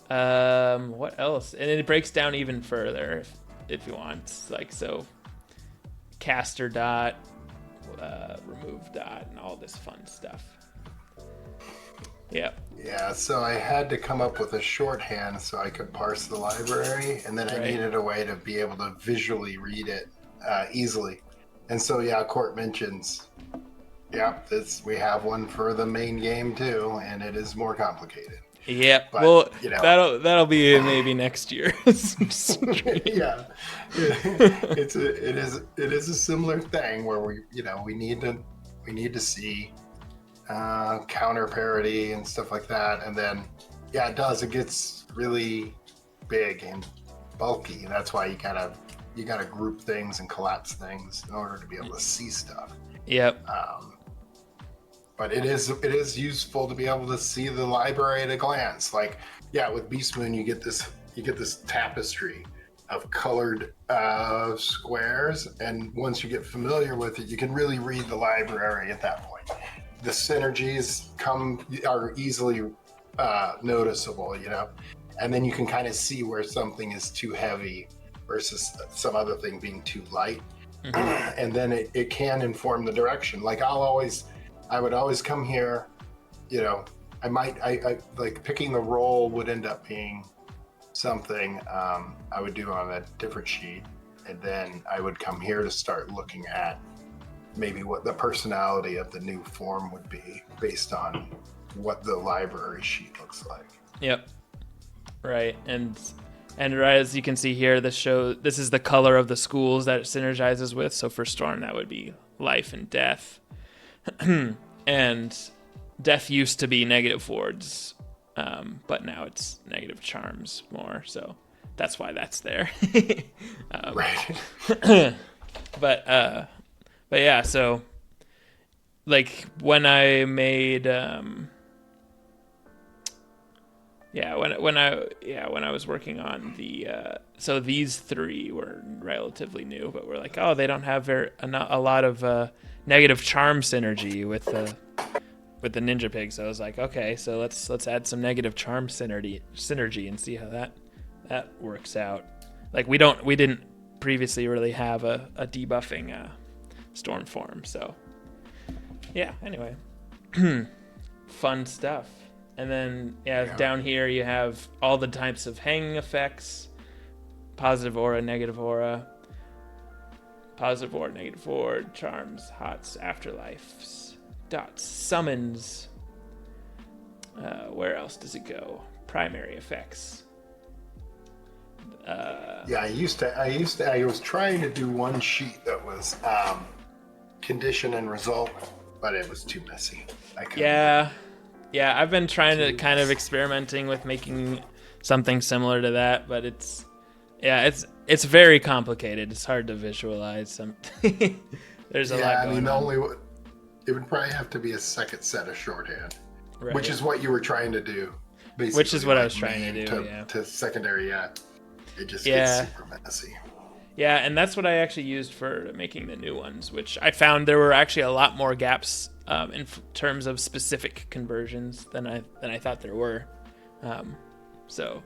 S1: What else? And it breaks down even further if you want, like, so caster dot, remove dot, and all this fun stuff. Yeah, so
S2: I had to come up with a shorthand so I could parse the library, and then I needed a way to be able to visually read it easily. And so Court mentions, we have one for the main game too, and it is more complicated.
S1: Yep. But, well, that'll be maybe next year.
S2: Yeah, it is a similar thing where we need to see counter parity and stuff like that, and then it gets really big and bulky, and that's why you gotta group things and collapse things in order to be able to see stuff.
S1: Yep.
S2: But it is useful to be able to see the library at a glance. Like, with Beastmoon, you get this tapestry of colored squares, and once you get familiar with it, you can really read the library at that point. The synergies are easily noticeable, and then you can kind of see where something is too heavy versus some other thing being too light. Mm-hmm. And then it can inform the direction. Like I would always come here, I like picking the role would end up being something I would do on a different sheet. And then I would come here to start looking at maybe what the personality of the new form would be based on what the library sheet looks like.
S1: Yep. Right. And And right, as you can see here, this is the color of the schools that it synergizes with. So for Storm, that would be life and death. And death used to be negative wards, but now it's negative charms more. So that's why that's there.
S2: Right.
S1: But yeah, so like when I made when I was working on the so these three were relatively new, but we're like, oh, they don't have a lot of negative charm synergy with the ninja pig. So I was like, okay, so let's add some negative charm synergy and see how that works out. Like we didn't previously really have a debuffing storm form, so yeah, anyway. Fun stuff. And then down here you have all the types of hanging effects: positive aura, negative aura, negative ward, charms, hots, afterlives, dots, summons. Where else does it go? Primary effects.
S2: I was trying to do one sheet that was condition and result, but it was too messy.
S1: Yeah, I've been trying to kind of experimenting with making something similar to that, but it's very complicated. It's hard to visualize. There's a lot going on.
S2: It would probably have to be a second set of shorthand,
S1: right.
S2: Which is what you were trying to do. Basically,
S1: which is what I was trying to do.
S2: To secondary, it just gets super messy.
S1: Yeah, and that's what I actually used for making the new ones, which I found there were actually a lot more gaps in terms of specific conversions than I thought there were. So.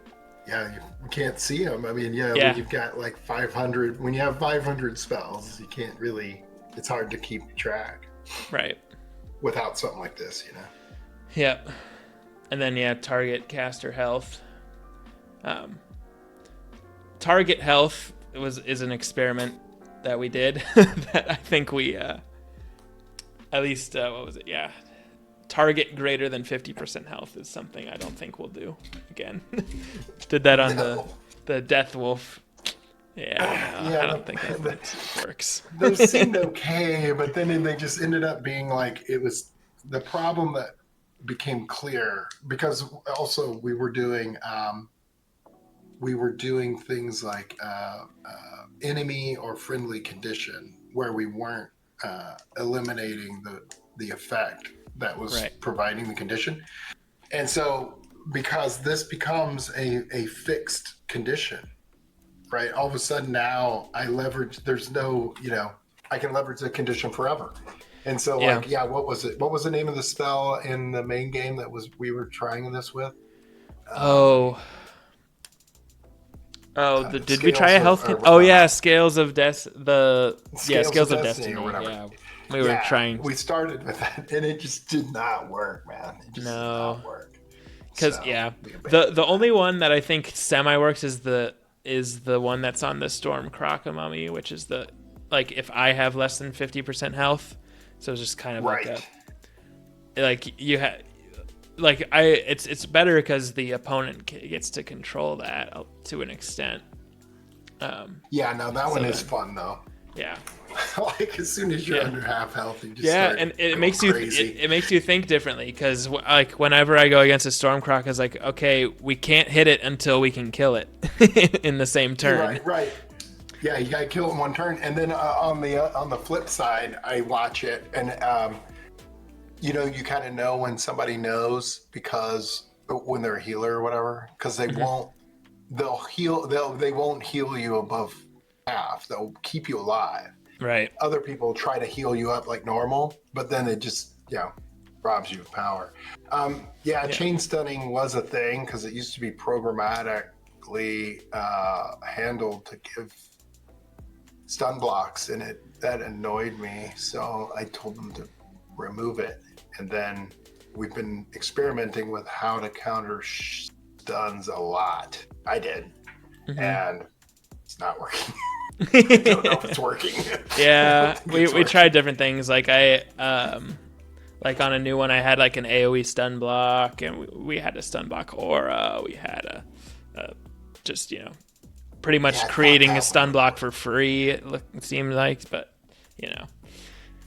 S2: Yeah, you can't see them. I mean, when you've got like 500, when you have 500 spells, you can't really. It's hard to keep track.
S1: Right.
S2: Without something like this,
S1: Yep. And then target caster health. Target health is an experiment that we did that I think we at least what was it? Yeah. Target greater than 50% health is something I don't think we'll do again. Did that on the Death Wolf. I don't think that works.
S2: Those seemed okay, but then they just ended up being like, it was the problem that became clear because also we were doing things like enemy or friendly condition where we weren't eliminating the effect that was providing the condition. And so because this becomes a fixed condition, right? All of a sudden now I leverage, I can leverage the condition forever. And so what was it? What was the name of the spell in the main game we were trying this with?
S1: Did we try a health? Scales of Scales of Destiny or whatever. Yeah, we were trying.
S2: We started with that, and it just did not work, man. It just did not work.
S1: Because the only one that I think semi works is the one that's on the Storm Crocomummy, which is if I have less than 50% health, so it's just kind of it's better because the opponent gets to control that to an extent.
S2: That one is fun though.
S1: Yeah.
S2: Like as soon as you're under half health, you just and
S1: it makes crazy. It makes you think differently because like whenever I go against a Stormcroc, it's like, okay, we can't hit it until we can kill it in the same turn.
S2: Right. Yeah, you gotta kill it in one turn, and then on the flip side, I watch it, and you kind of know when somebody knows because when they're a healer or whatever, because they won't heal you above half. They'll keep you alive.
S1: Right.
S2: Other people try to heal you up like normal, but then it just robs you of power. Chain stunning was a thing because it used to be programmatically handled to give stun blocks, and that annoyed me. So I told them to remove it, and then we've been experimenting with how to counter stuns a lot. I did, and it's not working. I don't know if it's working.
S1: We tried different things. Like on a new one, I had like an AoE stun block, and we had a stun block aura. We had a just pretty much creating a stun block for free. It seemed like, but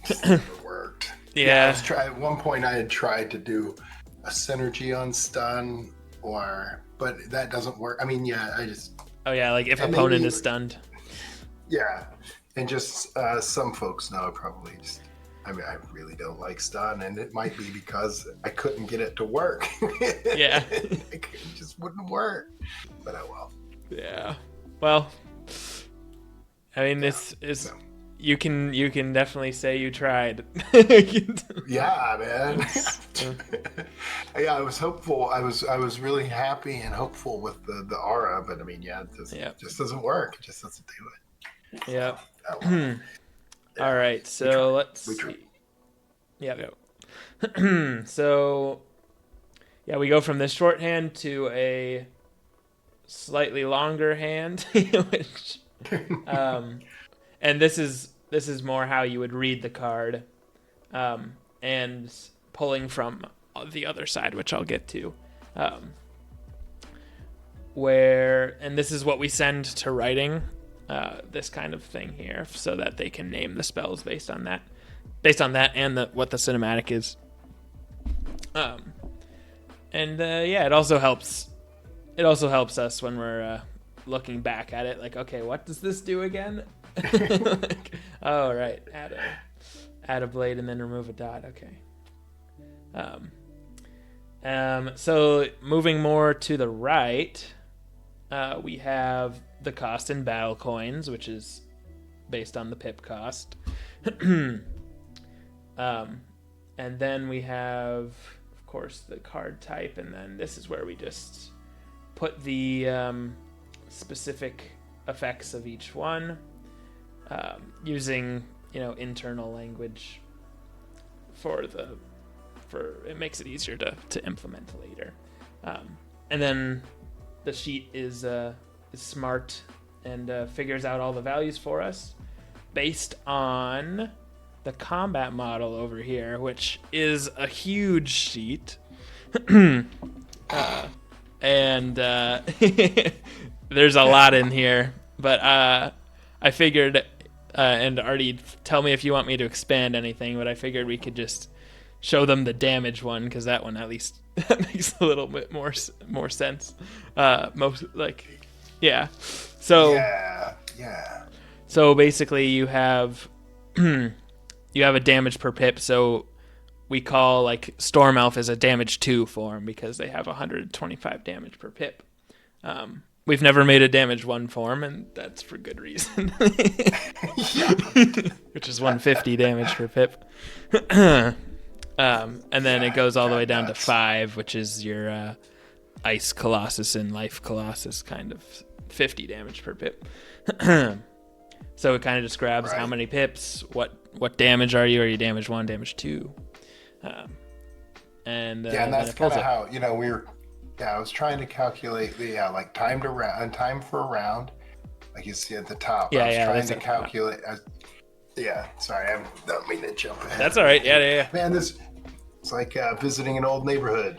S2: Just never worked.
S1: Yeah.
S2: At one point, I had tried to do a synergy on stun, but that doesn't work. I mean, I just.
S1: Oh yeah, like if opponent is stunned.
S2: Yeah, and just some folks know I probably just. I mean, I really don't like stun, and it might be because I couldn't get it to work.
S1: Yeah.
S2: It just wouldn't work. But oh well.
S1: Yeah. Well, I mean, this is. No. You can definitely say you tried.
S2: Yeah, man. Yeah, I was hopeful. I was really happy and hopeful with the aura, but I mean, it just doesn't work. It just doesn't do it.
S1: Yeah.
S2: So, yeah.
S1: All right, so let's see. Yeah, go. So, we go from this shorthand to a slightly longer hand, which, and this is more how you would read the card, and pulling from the other side, which I'll get to, and this is what we send to writing, this kind of thing here, so that they can name the spells based on that, and what the cinematic is. It also helps. It also helps us when we're looking back at it, like, okay, what does this do again? Like, oh right, add a blade and then remove a dot. Okay. So moving more to the right, we have the cost in battle coins, which is based on the pip cost. And then we have, of course, the card type, and then this is where we just put the specific effects of each one, using internal language for it makes it easier to implement later. And then the sheet is smart and figures out all the values for us based on the combat model over here, which is a huge sheet. And there's a lot in here, but I figured, and Artie, tell me if you want me to expand anything, but I figured we could just show them the damage one, because that one at least makes a little bit more sense. So basically you have a damage per pip, so we call like Storm Elf as a damage 2 form because they have 125 damage per pip. We've never made a damage 1 form, and that's for good reason. Which is 150 damage per pip. And then it goes all the way down to 5, which is your Ice Colossus and Life Colossus, kind of 50 damage per pip. So it kind of just grabs how many pips, what damage are you? Are you damage 1, damage 2? And
S2: that's kind of how we were. I was trying to calculate the like time for a round, like you see at the top. I was trying to calculate. Sorry, I don't mean to jump ahead.
S1: That's all right. Yeah.
S2: Man, it's like visiting an old neighborhood,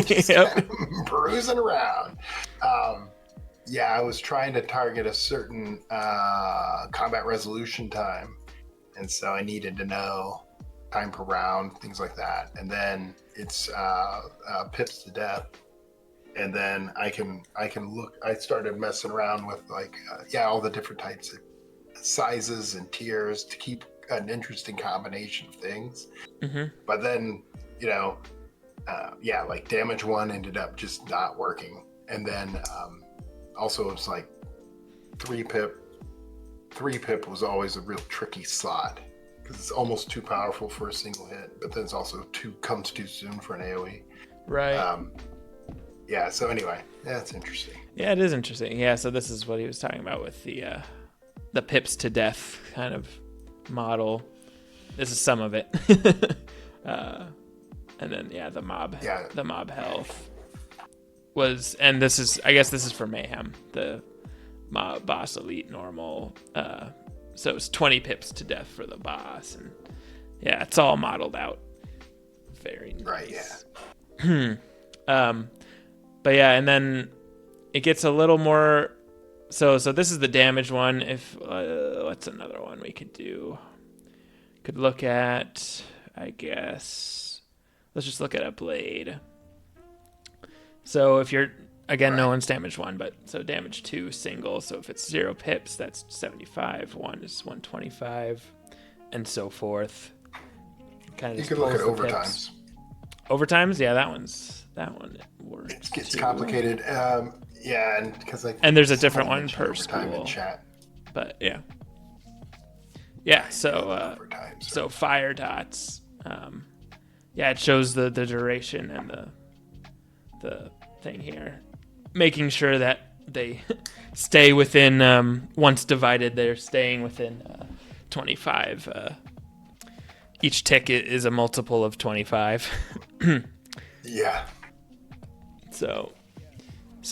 S2: just kind of perusing around. I was trying to target a certain combat resolution time, and so I needed to know time per round, things like that. And then it's pips to death, and then I can look. I started messing around with all the different types of sizes and tiers to keep an interesting combination of things. Mm-hmm. But then like damage 1 ended up just not working, and then also it's like 3 pip. 3 pip was always a real tricky slot because it's almost too powerful for a single hit, but then it's also comes too soon for an AoE.
S1: Right.
S2: So anyway, it's interesting.
S1: Yeah, it is interesting. Yeah, so this is what he was talking about with the pips to death kind of model. This is some of it. And then the mob health was, and this is, I guess this is for Mayhem, the mob boss elite normal. So it's 20 pips to death for the boss, and it's all modeled out. Very nice.
S2: Right. Yeah.
S1: But and then it gets a little more. So this is the damage one. If what's another one we could do? Could look at, I guess. Let's just look at a blade. So if you're, again, no one's damage 1, but so damage 2 single. So if it's 0 pips, that's 75. 1 is 125, and so forth. Kind of.
S2: You could look at overtimes.
S1: Overtimes, yeah, that one works.
S2: It gets complicated. Yeah, and because
S1: and there's a different one per school. But yeah. Yeah, so so fire dots. Yeah, it shows the duration and the thing here, making sure that they stay within. Once divided, they're staying within 25. Each tick is a multiple of 25.
S2: Yeah.
S1: So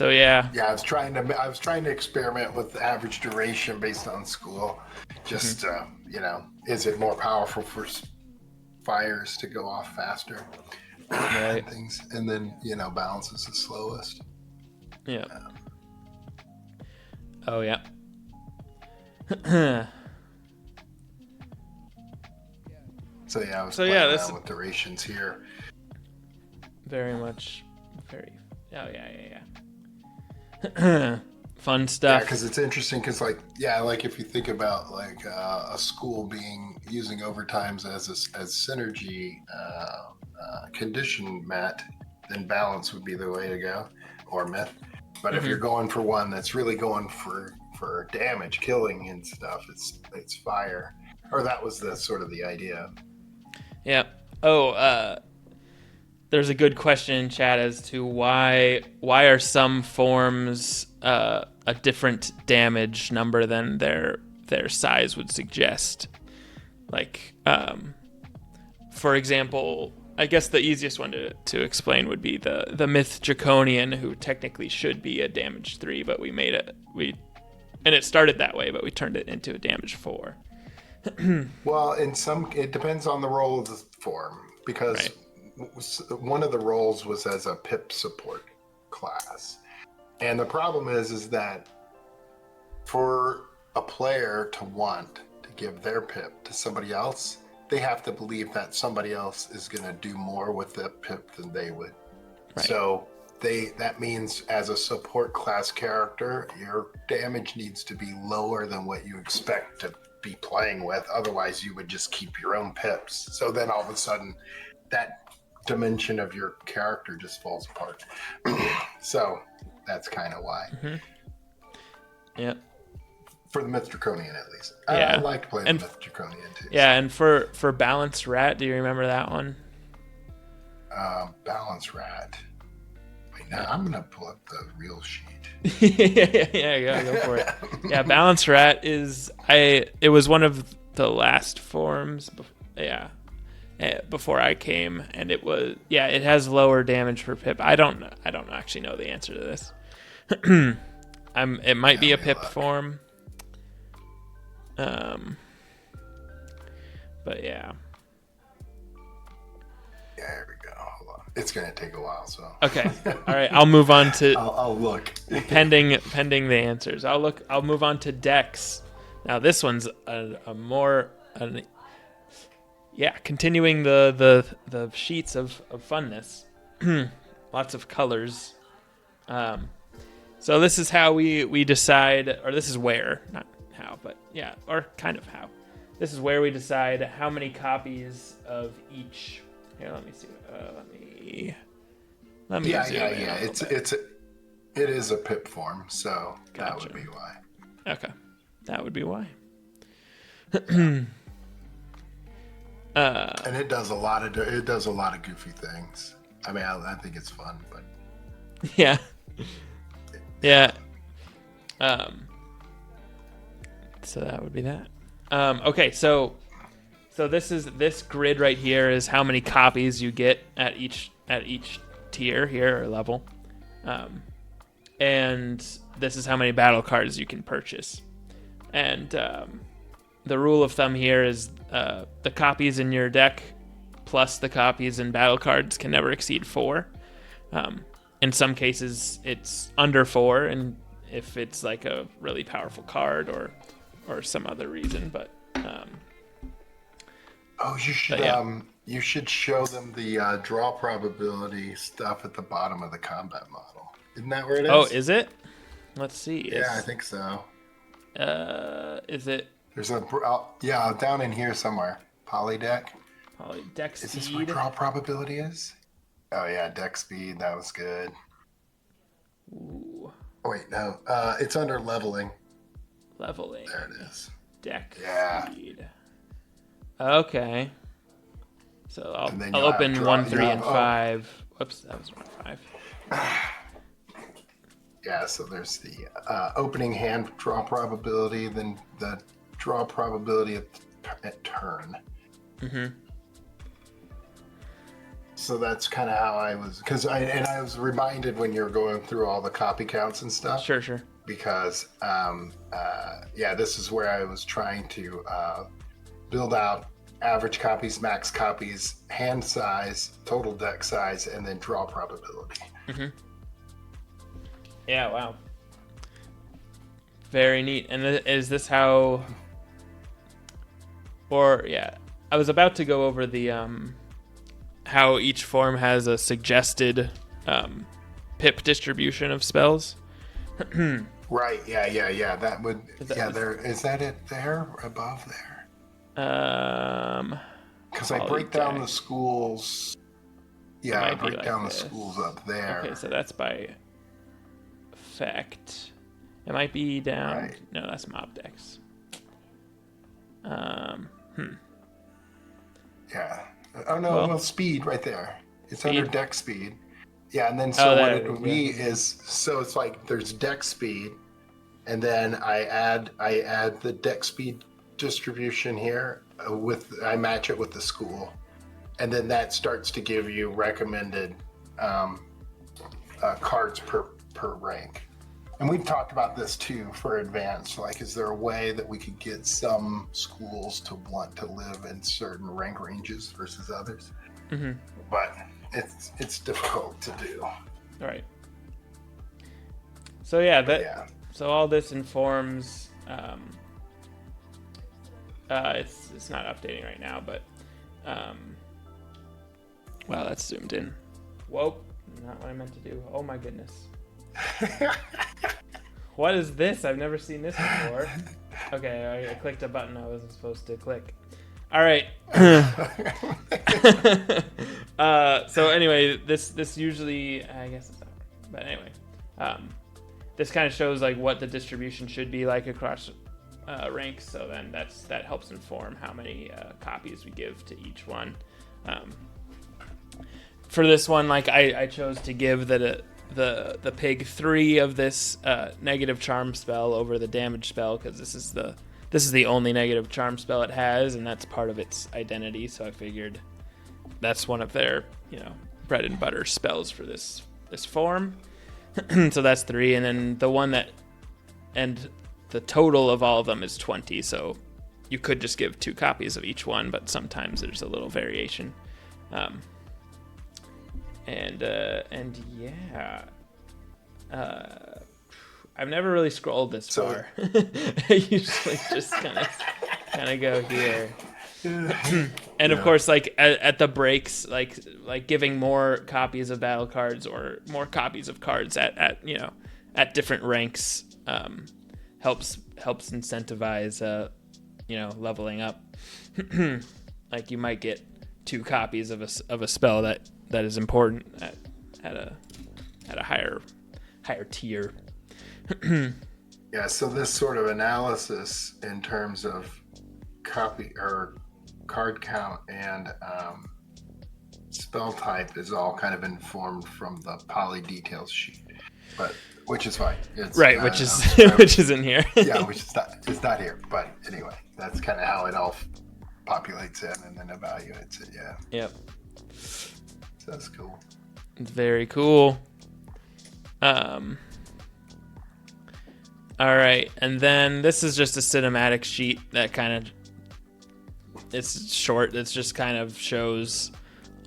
S1: yeah.
S2: Yeah, I was trying to experiment with the average duration based on school. Just is it more powerful for fires to go off faster?
S1: Right.
S2: Things, and then balance is the slowest.
S1: Yeah. Oh yeah.
S2: So yeah, I was playing around with durations here.
S1: Very. Oh yeah. Fun stuff.
S2: Yeah, because it's interesting. Because like if you think about a school using overtimes as synergy condition mat, then balance would be the way to go, or myth. But if you're going for one that's really going for damage, killing and stuff, it's fire. Or that was the sort of the idea.
S1: Yeah. Oh, there's a good question in chat as to why are some forms a different damage number than their size would suggest. Like, for example, I guess the easiest one to explain would be the Myth Draconian, who technically should be a damage 3, but and it started that way, but we turned it into a damage 4.
S2: Well, it depends on the role of the form, because one of the roles was as a pip support class. And the problem is that for a player to want to give their pip to somebody else, they have to believe that somebody else is going to do more with that pip than they would. Right. So that means as a support class character, your damage needs to be lower than what you expect to be playing with. Otherwise, you would just keep your own pips. So then all of a sudden, that dimension of your character just falls apart. So that's kind of why.
S1: Yeah.
S2: For the Myth Draconian, at least. I liked playing the Myth Draconian, too.
S1: Yeah, and for Balance Rat, do you remember that one?
S2: Balance Rat. Wait, now I'm going to pull up the real sheet.
S1: Yeah, go for it. Yeah, Balance Rat it was one of the last forms. Before I came, and it has lower damage per pip. I don't actually know the answer to this. It might be a pip form. But yeah.
S2: Yeah, here we go. Hold on. It's gonna take a while, so.
S1: Okay. All right. I'll move on to.
S2: I'll look.
S1: pending the answers. I'll move on to Dex. Now this one's continuing the sheets of funness. Lots of colors. So this is how we decide, or this is where, not how, but yeah, or kind of how. This is where we decide how many copies of each. Here, let me see. Let me.
S2: Yeah. It is a pip form, so
S1: Gotcha.
S2: That would be why.
S1: Okay, that would be why.
S2: And it does a lot of goofy things. I mean, I think it's fun, but
S1: yeah. So that would be that. Okay, so this grid right here is how many copies you get at each tier here or level, and this is how many battle cards you can purchase. And the rule of thumb here is the copies in your deck plus the copies in battle cards can never exceed 4. in some cases it's under 4, and if it's like a really powerful card or some other reason. But
S2: you should show them the draw probability stuff at the bottom of the combat model. Isn't that where it is?
S1: Oh, is it? Let's see.
S2: Yeah, I think so.
S1: Is it?
S2: There's down in here somewhere. Polydeck.
S1: Polydeck speed.
S2: Is this where draw probability is? Oh yeah, deck speed. That was good.
S1: Ooh.
S2: Oh, wait, no. It's under leveling.
S1: Leveling.
S2: There it is.
S1: Deck speed. Okay. So I'll open 1, 3, and 5. Whoops, that was 1, 5.
S2: Yeah, so there's the opening hand draw probability, then the draw probability at turn. Mm-hmm. So that's kind of how I was, because I was reminded when you were going through all the copy counts and stuff.
S1: Sure.
S2: Because, this is where I was trying to build out average copies, max copies, hand size, total deck size, and then draw probability.
S1: Mm-hmm. Yeah, wow. Very neat. And is this how... I was about to go over the... how each form has a suggested pip distribution of spells.
S2: Right, yeah. That would... Is that it there? Above there? Because I break down the schools... Yeah, I break down the schools up there.
S1: Okay, so that's by... effect. It might be down. Right. No, that's mob decks.
S2: Yeah. Oh no, well, speed right there. It's under deck speed. Yeah, and then what it would be is it's like there's deck speed, and then I add the deck speed distribution here I match it with the school, and then that starts to give you recommended cards per rank. And we've talked about this too for advanced. Like, is there a way that we could get some schools to want to live in certain rank ranges versus others? Mm-hmm. But it's difficult to do.
S1: All right. So so all this informs. It's not updating right now, but wow, that's zoomed in. Whoa, not what I meant to do. Oh my goodness. What is this? I've never seen this before. Okay, I clicked a button I wasn't supposed to click. All right. So anyway, this usually, I guess it's not, but anyway, this kind of shows like what the distribution should be like across ranks. So then that helps inform how many copies we give to each one. For this one, like I chose to give the pig 3 of this negative charm spell over the damage spell, because this is the only negative charm spell it has, and that's part of its identity. So I figured that's one of their bread and butter spells for this form. So that's 3, and then the total of all of them is 20. So you could just give 2 copies of each one, but sometimes there's a little variation. I've never really scrolled this far. I usually just kind of go here. And of course, like at the breaks, like giving more copies of battle cards or more copies of cards at different ranks helps incentivize leveling up. Like you might get 2 copies of a spell that is important at a higher tier.
S2: Yeah, so this sort of analysis in terms of copy or card count and spell type is all kind of informed from the poly details sheet, but which is fine. It's,
S1: right, which isn't here.
S2: Yeah, it's not here. But anyway, that's kind of how it all populates in and then evaluates it. Yeah.
S1: Yep.
S2: So that's cool.
S1: Very cool. All right, and then this is just a cinematic sheet that it's short. It just kind of shows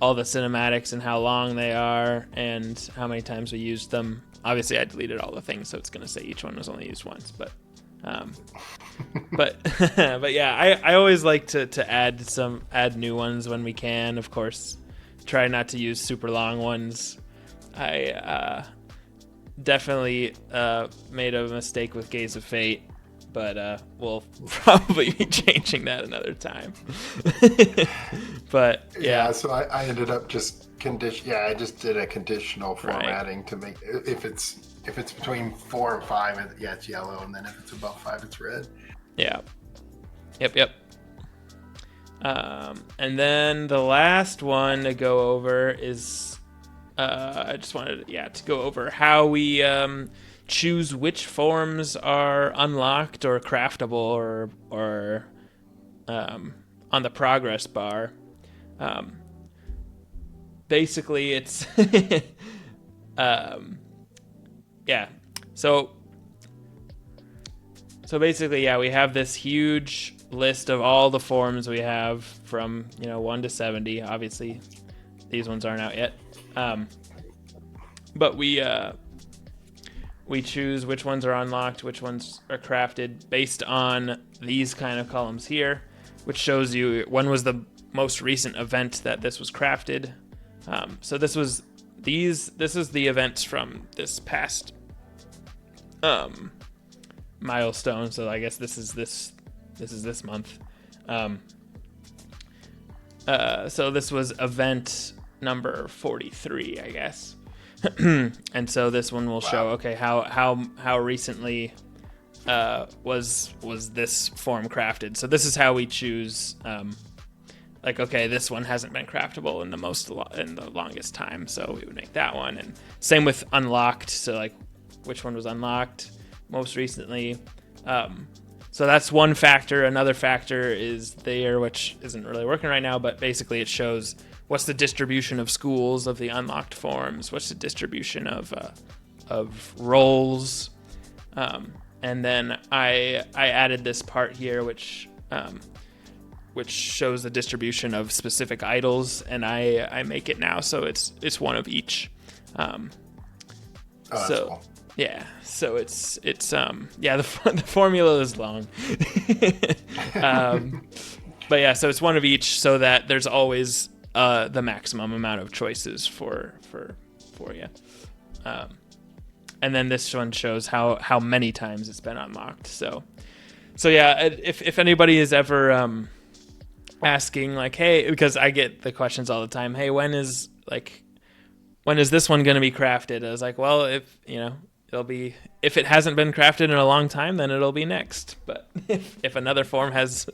S1: all the cinematics and how long they are and how many times we used them. Obviously, I deleted all the things, so it's going to say each one was only used once. But but yeah, I always like to add new ones when we can. Of course, try not to use super long ones. I definitely made a mistake with Gaze of Fate, but we'll probably be changing that another time. But yeah,
S2: so I ended up just I just did a conditional formatting to make if it's between 4 and 5, it's yellow, and then if it's above 5, it's red.
S1: Yeah. Yep. And then the last one to go over is I just wanted to go over how we choose which forms are unlocked or craftable or on the progress bar. Basically, it's So basically, we have this huge list of all the forms we have from 1 to 70. Obviously, these ones aren't out yet. But we choose which ones are unlocked, which ones are crafted based on these kind of columns here, which shows you when was the most recent event that this was crafted. So this is the events from this past milestone. So I guess this is this month. So this was event number 43, I guess. And so this one will show how recently was this form crafted. So this is how we choose this one hasn't been craftable in the longest time, so we would make that one. And same with unlocked, so which one was unlocked most recently. So that's one factor. Another factor is there, which isn't really working right now, but basically it shows what's the distribution of schools of the unlocked forms, what's the distribution of roles, and then I added this part here, which shows the distribution of specific idols, and I make it now so it's one of each.
S2: Cool.
S1: Yeah, so it's the formula is long. But yeah, so it's one of each, so that there's always the maximum amount of choices for you. And then this one shows how many times it's been unlocked. So yeah, if anybody is ever asking hey, because I get the questions all the time, hey, when is this one going to be crafted? I was like, well, it'll be, if it hasn't been crafted in a long time, then it'll be next. But if another form has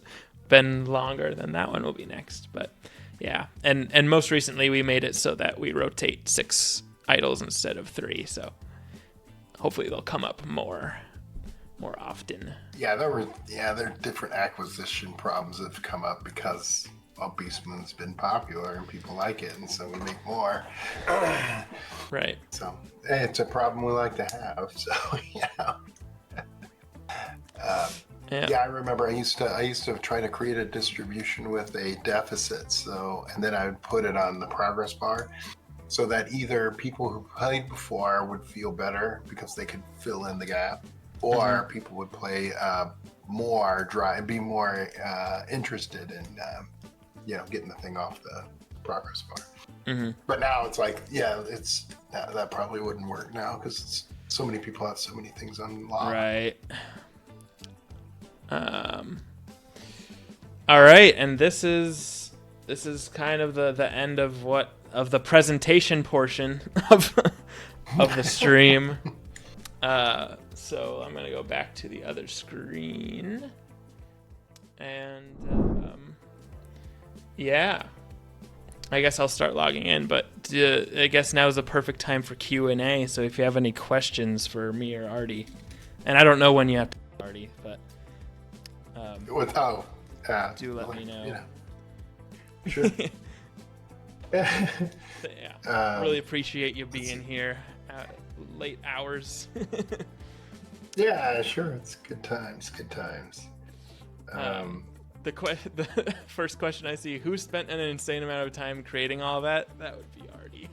S1: been longer, then that one will be next. But yeah, and most recently we made it so that we rotate 6 idols instead of 3. So hopefully they'll come up more often.
S2: Yeah, there are different acquisition problems that have come up because Beastmoon's been popular and people like it, and so we make more.
S1: Right.
S2: So it's a problem we like to have. So yeah. I remember I used to try to create a distribution with a deficit. So, and then I would put it on the progress bar, so that either people who played before would feel better because they could fill in the gap, or people would play be more interested in getting the thing off the progress bar. But now it's that probably wouldn't work now because so many people have so many things unlocked.
S1: Right. All right, and this is kind of the end of the presentation portion of the stream. So I'm gonna go back to the other screen, and I guess I'll start logging in. But I guess now is the perfect time for Q&A. So if you have any questions for me or Artie, and I don't know when you have to Artie, but do let me know.
S2: Sure.
S1: Really appreciate you being here at late hours.
S2: Yeah, sure. It's good times.
S1: the first question I see: who spent an insane amount of time creating all that? That would be Artie.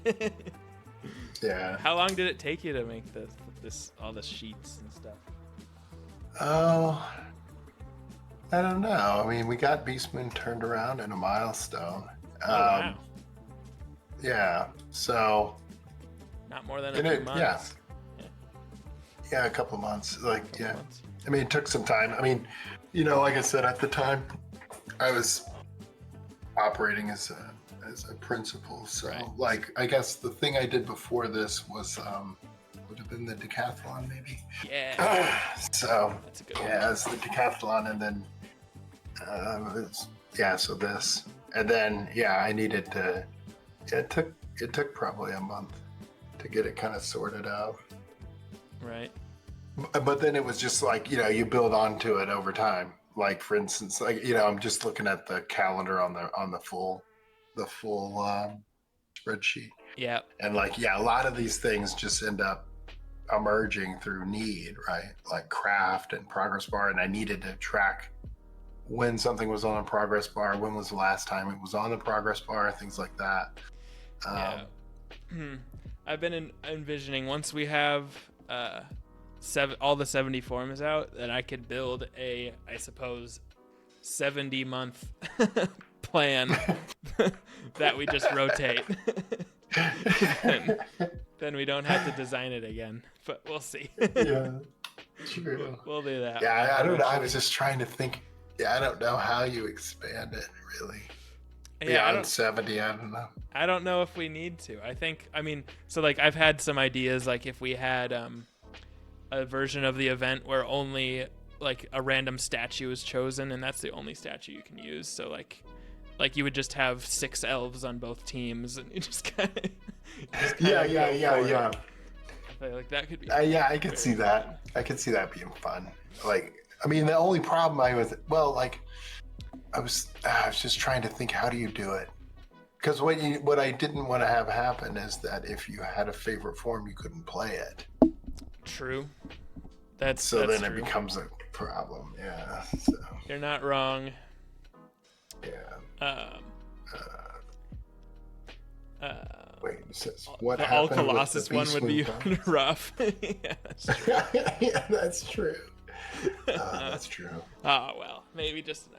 S2: Yeah.
S1: How long did it take you to make all the sheets and stuff?
S2: Oh, I don't know. I mean, we got Beastmoon turned around in a milestone.
S1: Wow.
S2: Yeah. So.
S1: Not more than a few months.
S2: Yeah, a couple of months. Like, yeah.
S1: Months.
S2: I mean, it took some time. I mean, like I said, at the time, I was operating as a principal. So,
S1: Right.
S2: like, I guess the thing I did before this was would have been the decathlon, maybe.
S1: Yeah.
S2: So,
S1: That's a good one.
S2: yeah, it's the decathlon, and then so this, and then I needed to. It took probably a month to get it kind of sorted out.
S1: Right.
S2: But then it was just like, you build onto it over time. Like, for instance, like, I'm just looking at the calendar on the full spreadsheet.
S1: Yeah.
S2: And like, a lot of these things just end up emerging through need, right? Like craft and progress bar. And I needed to track when something was on a progress bar, when was the last time it was on the progress bar, things like that.
S1: Yeah. I've been envisioning once we have all the 70 forms out, that I could build I suppose 70-month plan that we just rotate. then we don't have to design it again, but we'll see.
S2: Yeah, true.
S1: We'll do that.
S2: Yeah, I don't know. I was just trying to think. Yeah, I don't know how you expand it really. Beyond 70, I don't know.
S1: I don't know if we need to. So like I've had some ideas, like if we had a version of the event where only like a random statue is chosen, and that's the only statue you can use. So like you would just have 6 elves on both teams, and you just kind of
S2: yeah.
S1: I feel like that could be
S2: I could see that. I could see that being fun. Like, I mean, the only problem I was just trying to think, how do you do it? Because what I didn't want to have happen is that if you had a favorite form, you couldn't play it.
S1: True.
S2: Then
S1: true.
S2: it becomes a problem. Yeah. So.
S1: You're not wrong.
S2: Yeah. Wait, it says what
S1: the
S2: happened?
S1: All Colossus
S2: with the
S1: one would be
S2: Beastmoon
S1: rough. Yeah, that's true.
S2: Yeah, that's true. That's true.
S1: Oh well, maybe just an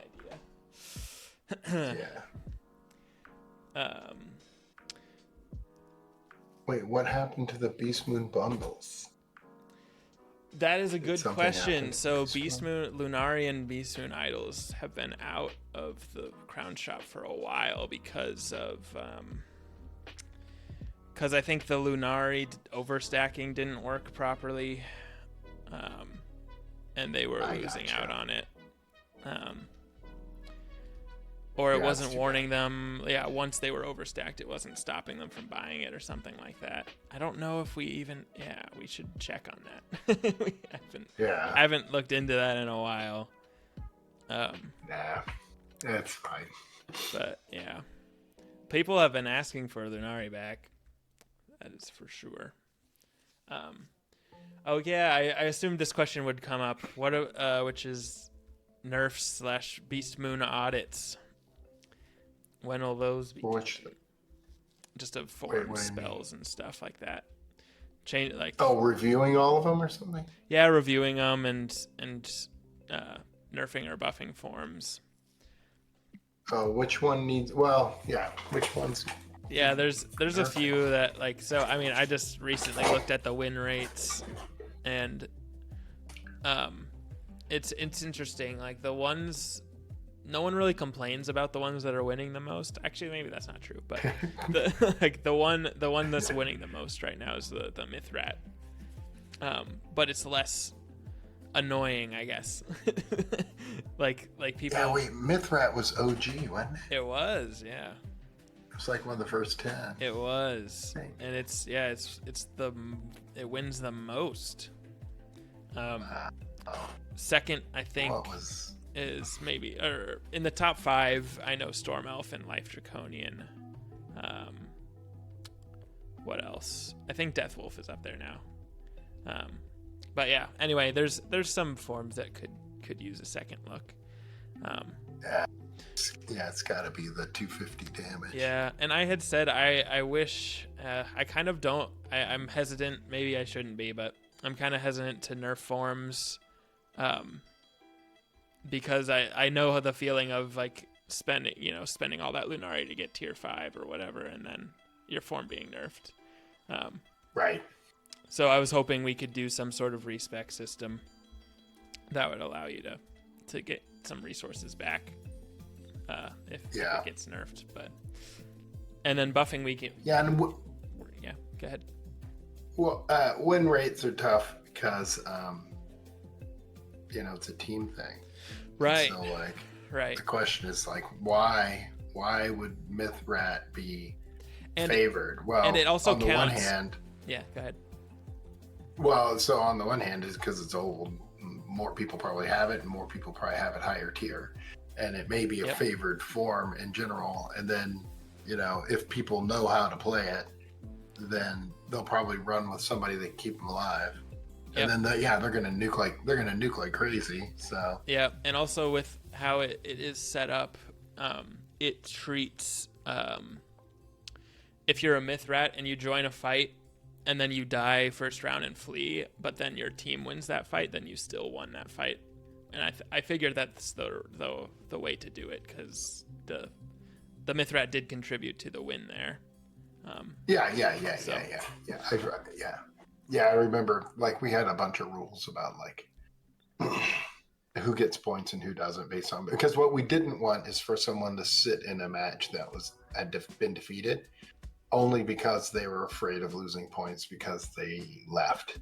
S1: idea.
S2: Yeah. Wait, what happened to the Beastmoon bundles?
S1: That is a good question.
S2: Happened
S1: So Beastmoon, Lunarian Beastmoon idols have been out of the Crown Shop for a while because I think the Lunari overstacking didn't work properly, and they were losing out on it. Or it wasn't warning them. Yeah, once they were overstacked, it wasn't stopping them from buying it or something like that. I don't know if we even. Yeah, we should check on that. I haven't looked into that in a while.
S2: Nah, that's fine.
S1: But yeah, people have been asking for Lunari back. That is for sure. Oh yeah, I assumed this question would come up. Which is nerfs / Beastmoon audits. When will those be? Just of form spells and stuff like that. Change
S2: reviewing all of them or something.
S1: Yeah, reviewing them and nerfing or buffing forms.
S2: Oh, which one needs? Well, yeah, which ones?
S1: Yeah, there's a few that like. So I mean, I just recently looked at the win rates, and it's interesting. Like the ones. No one really complains about the ones that are winning the most. Actually, maybe that's not true. But the one that's winning the most right now is the Mythrat. But it's less annoying, I guess. like people.
S2: Yeah, wait, Mythrat was OG, wasn't it?
S1: It was, yeah.
S2: It was like one of the first 10.
S1: It was, and it wins the most. Second, I think.
S2: What was?
S1: Is maybe or in the top 5 I know Storm Elf and Life Draconian. What else? I think Death Wolf is up there now. But yeah, anyway, there's some forms that could use a second look.
S2: It's got to be the 250 damage.
S1: Yeah, and I had said I wish I kind of don't. I'm hesitant. Maybe I shouldn't be, but I'm kind of hesitant to nerf forms, because I know the feeling of like spending all that Lunari to get tier 5 or whatever, and then your form being nerfed.
S2: Right.
S1: So I was hoping we could do some sort of respec system that would allow you to get some resources back if it gets nerfed. And then buffing we can.
S2: Yeah, and
S1: go ahead.
S2: Well, win rates are tough because it's a team thing.
S1: Right.
S2: And so
S1: right.
S2: The question is why would Mythrat be favored? Well,
S1: and it also
S2: on
S1: counts.
S2: The one hand.
S1: Yeah, go ahead.
S2: Well, so on the one hand is because it's old, more people probably have it, and more people probably have it higher tier, and it may be a favored form in general. And then, if people know how to play it, then they'll probably run with somebody that keep them alive. Yep. And then they're gonna nuke like crazy. So
S1: yeah, and also with how it is set up, it treats if you're a Mythrat and you join a fight and then you die first round and flee, but then your team wins that fight, then you still won that fight. And I figured that's the way to do it, because the Mythrat did contribute to the win there.
S2: I remember we had a bunch of rules about who gets points and who doesn't based on, because what we didn't want is for someone to sit in a match that had been defeated only because they were afraid of losing points because they left.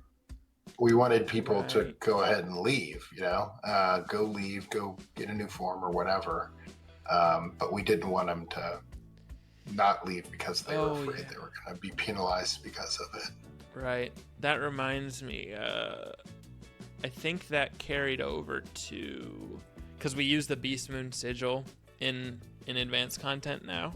S2: We wanted people to go ahead and leave, go leave, go get a new form or whatever. But we didn't want them to not leave because they were afraid they were going to be penalized because of it.
S1: Right. That reminds me, I think that carried over to, because we use the Beastmoon sigil in advanced content now.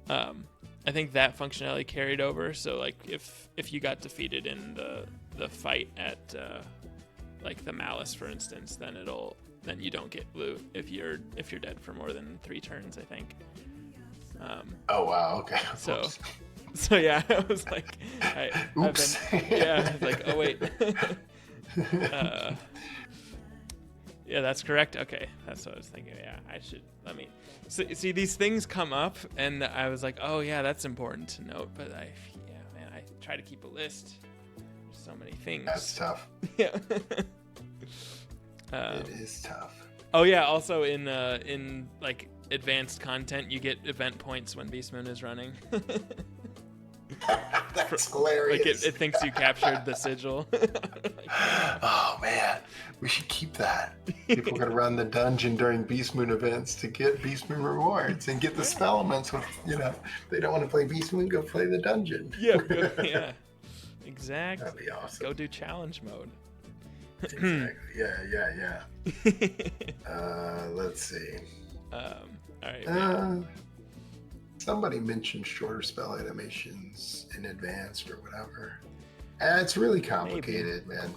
S1: I think that functionality carried over. So if you got defeated in the fight at the Malice, for instance, then you don't get loot if you're dead for more than 3 turns, I think.
S2: Oh wow, okay.
S1: So yeah, I was like,
S2: oops.
S1: Oh wait. Yeah, that's correct. Okay, that's what I was thinking. Yeah, I should see these things come up, and I was like, oh yeah, that's important to note. But I try to keep a list. There's so many things.
S2: That's tough.
S1: Yeah.
S2: It is tough.
S1: Oh yeah, also in advanced content, you get event points when Beastmoon is running.
S2: That's hilarious.
S1: It thinks you captured the sigil.
S2: Oh man, we should keep that. People are gonna run the dungeon during Beastmoon events to get Beastmoon rewards and get the spell elements. They don't want to play Beastmoon, go play the dungeon.
S1: Yeah, exactly.
S2: That'd be awesome.
S1: Go do challenge mode.
S2: Exactly. Yeah. Let's see.
S1: All right.
S2: Somebody mentioned shorter spell animations in advanced or whatever. It's really complicated, man.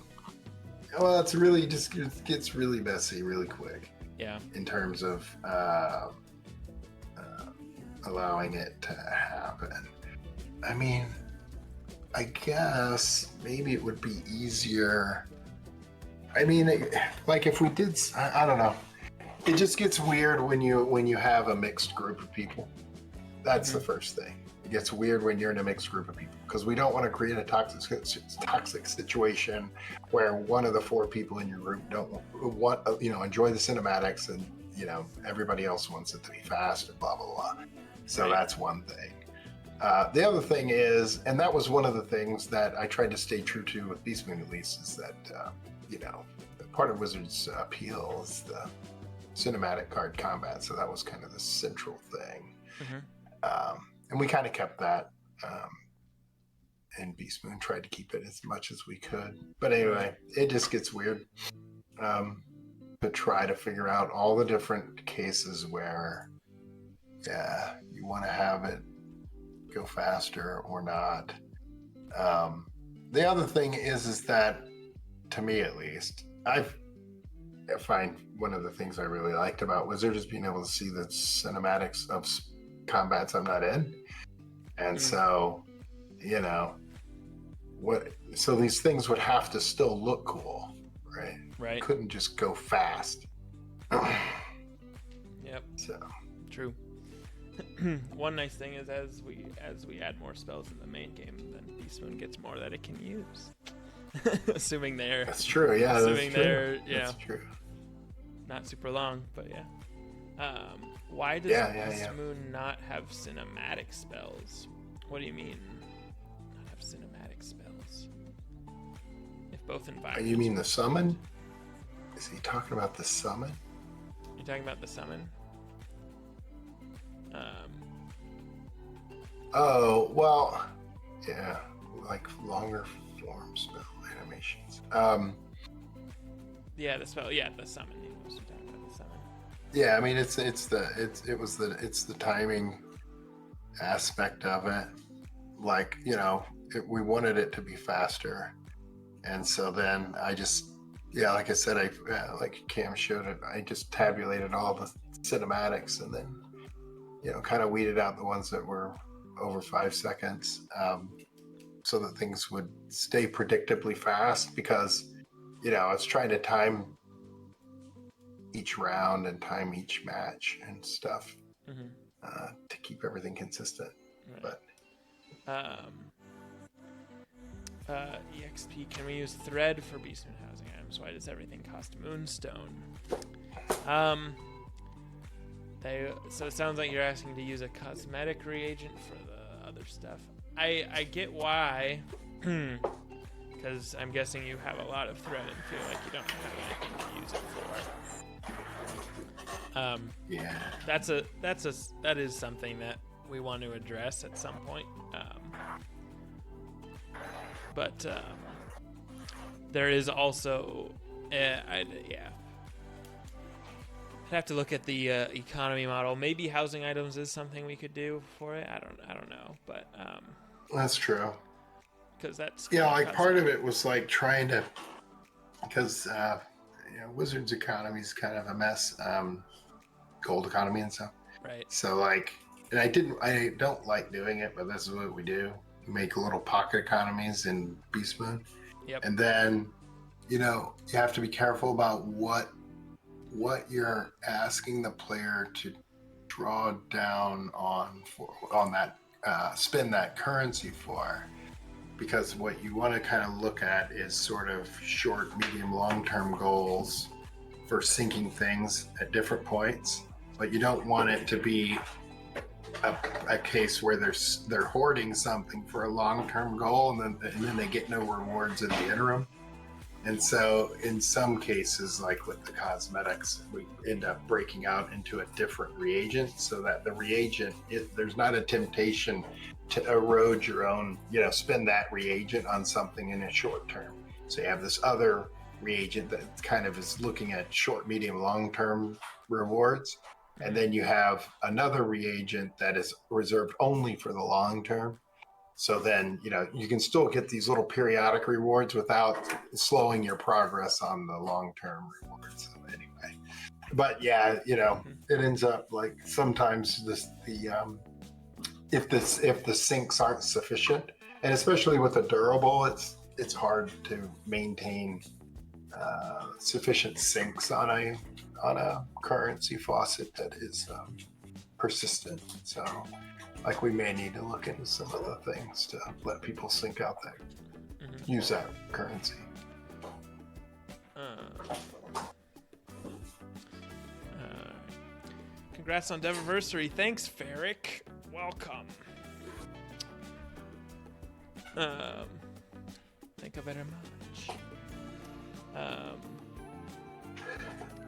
S2: Well, it's really it gets really messy really quick.
S1: Yeah.
S2: In terms of allowing it to happen. I mean, I guess maybe it would be easier. I mean, if we did, I don't know. It just gets weird when you have a mixed group of people. That's the first thing. It gets weird when you're in a mixed group of people, because we don't want to create a toxic situation where one of the 4 people in your group don't want enjoy the cinematics, and everybody else wants it to be fast and blah blah blah. So that's one thing. The other thing is, and that was one of the things that I tried to stay true to with Beastmoon at least, is that part of Wizard's appeal is the cinematic card combat. So that was kind of the central thing. And we kind of kept that in Beastmoon, tried to keep it as much as we could. But anyway, it just gets weird to try to figure out all the different cases where, you want to have it go faster or not. The other thing is that, to me at least, find one of the things I really liked about Wizard is being able to see the cinematics of combats I'm not in. And so, you know, so these things would have to still look cool, right?
S1: Right.
S2: Couldn't just go fast.
S1: Yep.
S2: So
S1: true. One nice thing is as we add more spells in the main game, then Beastmoon gets more that it can use. Assuming they're
S2: that's true. Yeah,
S1: assuming
S2: that's true.
S1: they're
S2: That's true.
S1: not super long, but yeah. Why does Beastmoon not have cinematic spells? What do you mean, not have cinematic spells? If both environments.
S2: You mean the summon? Is he talking about the summon?
S1: You're talking about the summon?
S2: Oh, well, yeah, like longer form spell animations.
S1: Yeah, the spell. Yeah, the summon. You know, you're talking about the summon.
S2: Yeah, I mean it's the timing aspect of it. Like, you know, we wanted it to be faster, and so then I just, like I said, like Cam showed it, I just tabulated all the cinematics and then, you know, kind of weeded out the ones that were over 5 seconds, so that things would stay predictably fast, because, you know, I was trying to time each round and time each match and stuff, to keep everything consistent.
S1: Right.
S2: But
S1: EXP, can we use thread for Beastmoon housing items? Why does everything cost Moonstone? So it sounds like you're asking to use a cosmetic reagent for the other stuff. I get why, because I'm guessing you have a lot of thread and feel like you don't have anything to use it for.
S2: yeah,
S1: that is something that we want to address at some point. But there is also, I'd have to look at the economy model. Maybe housing items is something we could do for it. I don't know, but
S2: that's true.
S1: Because that's
S2: like part of it was like trying to, because you know, Wizards economy is kind of a mess, gold economy and stuff.
S1: Right.
S2: So like, and I don't like doing it, but this is what we do. We make little pocket economies in Beastmoon.
S1: Yep.
S2: And then, you know, you have to be careful about what you're asking the player to draw down on that, spend that currency for, because what you want to kind of look at is sort of short, medium, long-term goals for syncing things at different points, but you don't want it to be a case where they're hoarding something for a long-term goal and then they get no rewards in the interim. And so in some cases, like with the cosmetics, we end up breaking out into a different reagent, so that the reagent, there's not a temptation to erode your own, you know, spend that reagent on something in a short term. So you have this other reagent that kind of is looking at short, medium, long-term rewards. And then you have another reagent that is reserved only for the long term. So then, you know, you can still get these little periodic rewards without slowing your progress on the long-term rewards. So anyway, but yeah, you know, it ends up like sometimes if the sinks aren't sufficient, and especially with a durable, it's hard to maintain sufficient sinks on a currency faucet that is persistent. So, like, we may need to look into some other things to let people sync out that, use that currency.
S1: Congrats on Devaversary. Thanks, Ferric. Welcome. Thank you very much.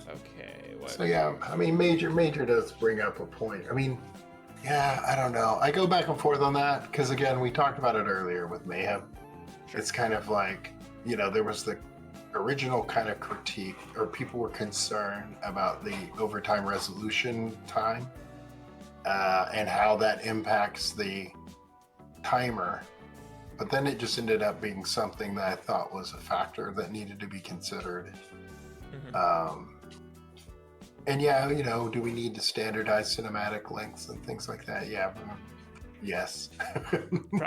S1: Okay.
S2: So yeah, I mean, Major does bring up a point. I mean, yeah, I don't know. I go back and forth on that because, again, we talked about it earlier with Mayhem. It's kind of like, you know, there was the original kind of critique, or people were concerned about the overtime resolution time and how that impacts the timer. But then it just ended up being something that I thought was a factor that needed to be considered. And yeah, you know, do we need to standardize cinematic lengths and things like that? Yeah. Yes.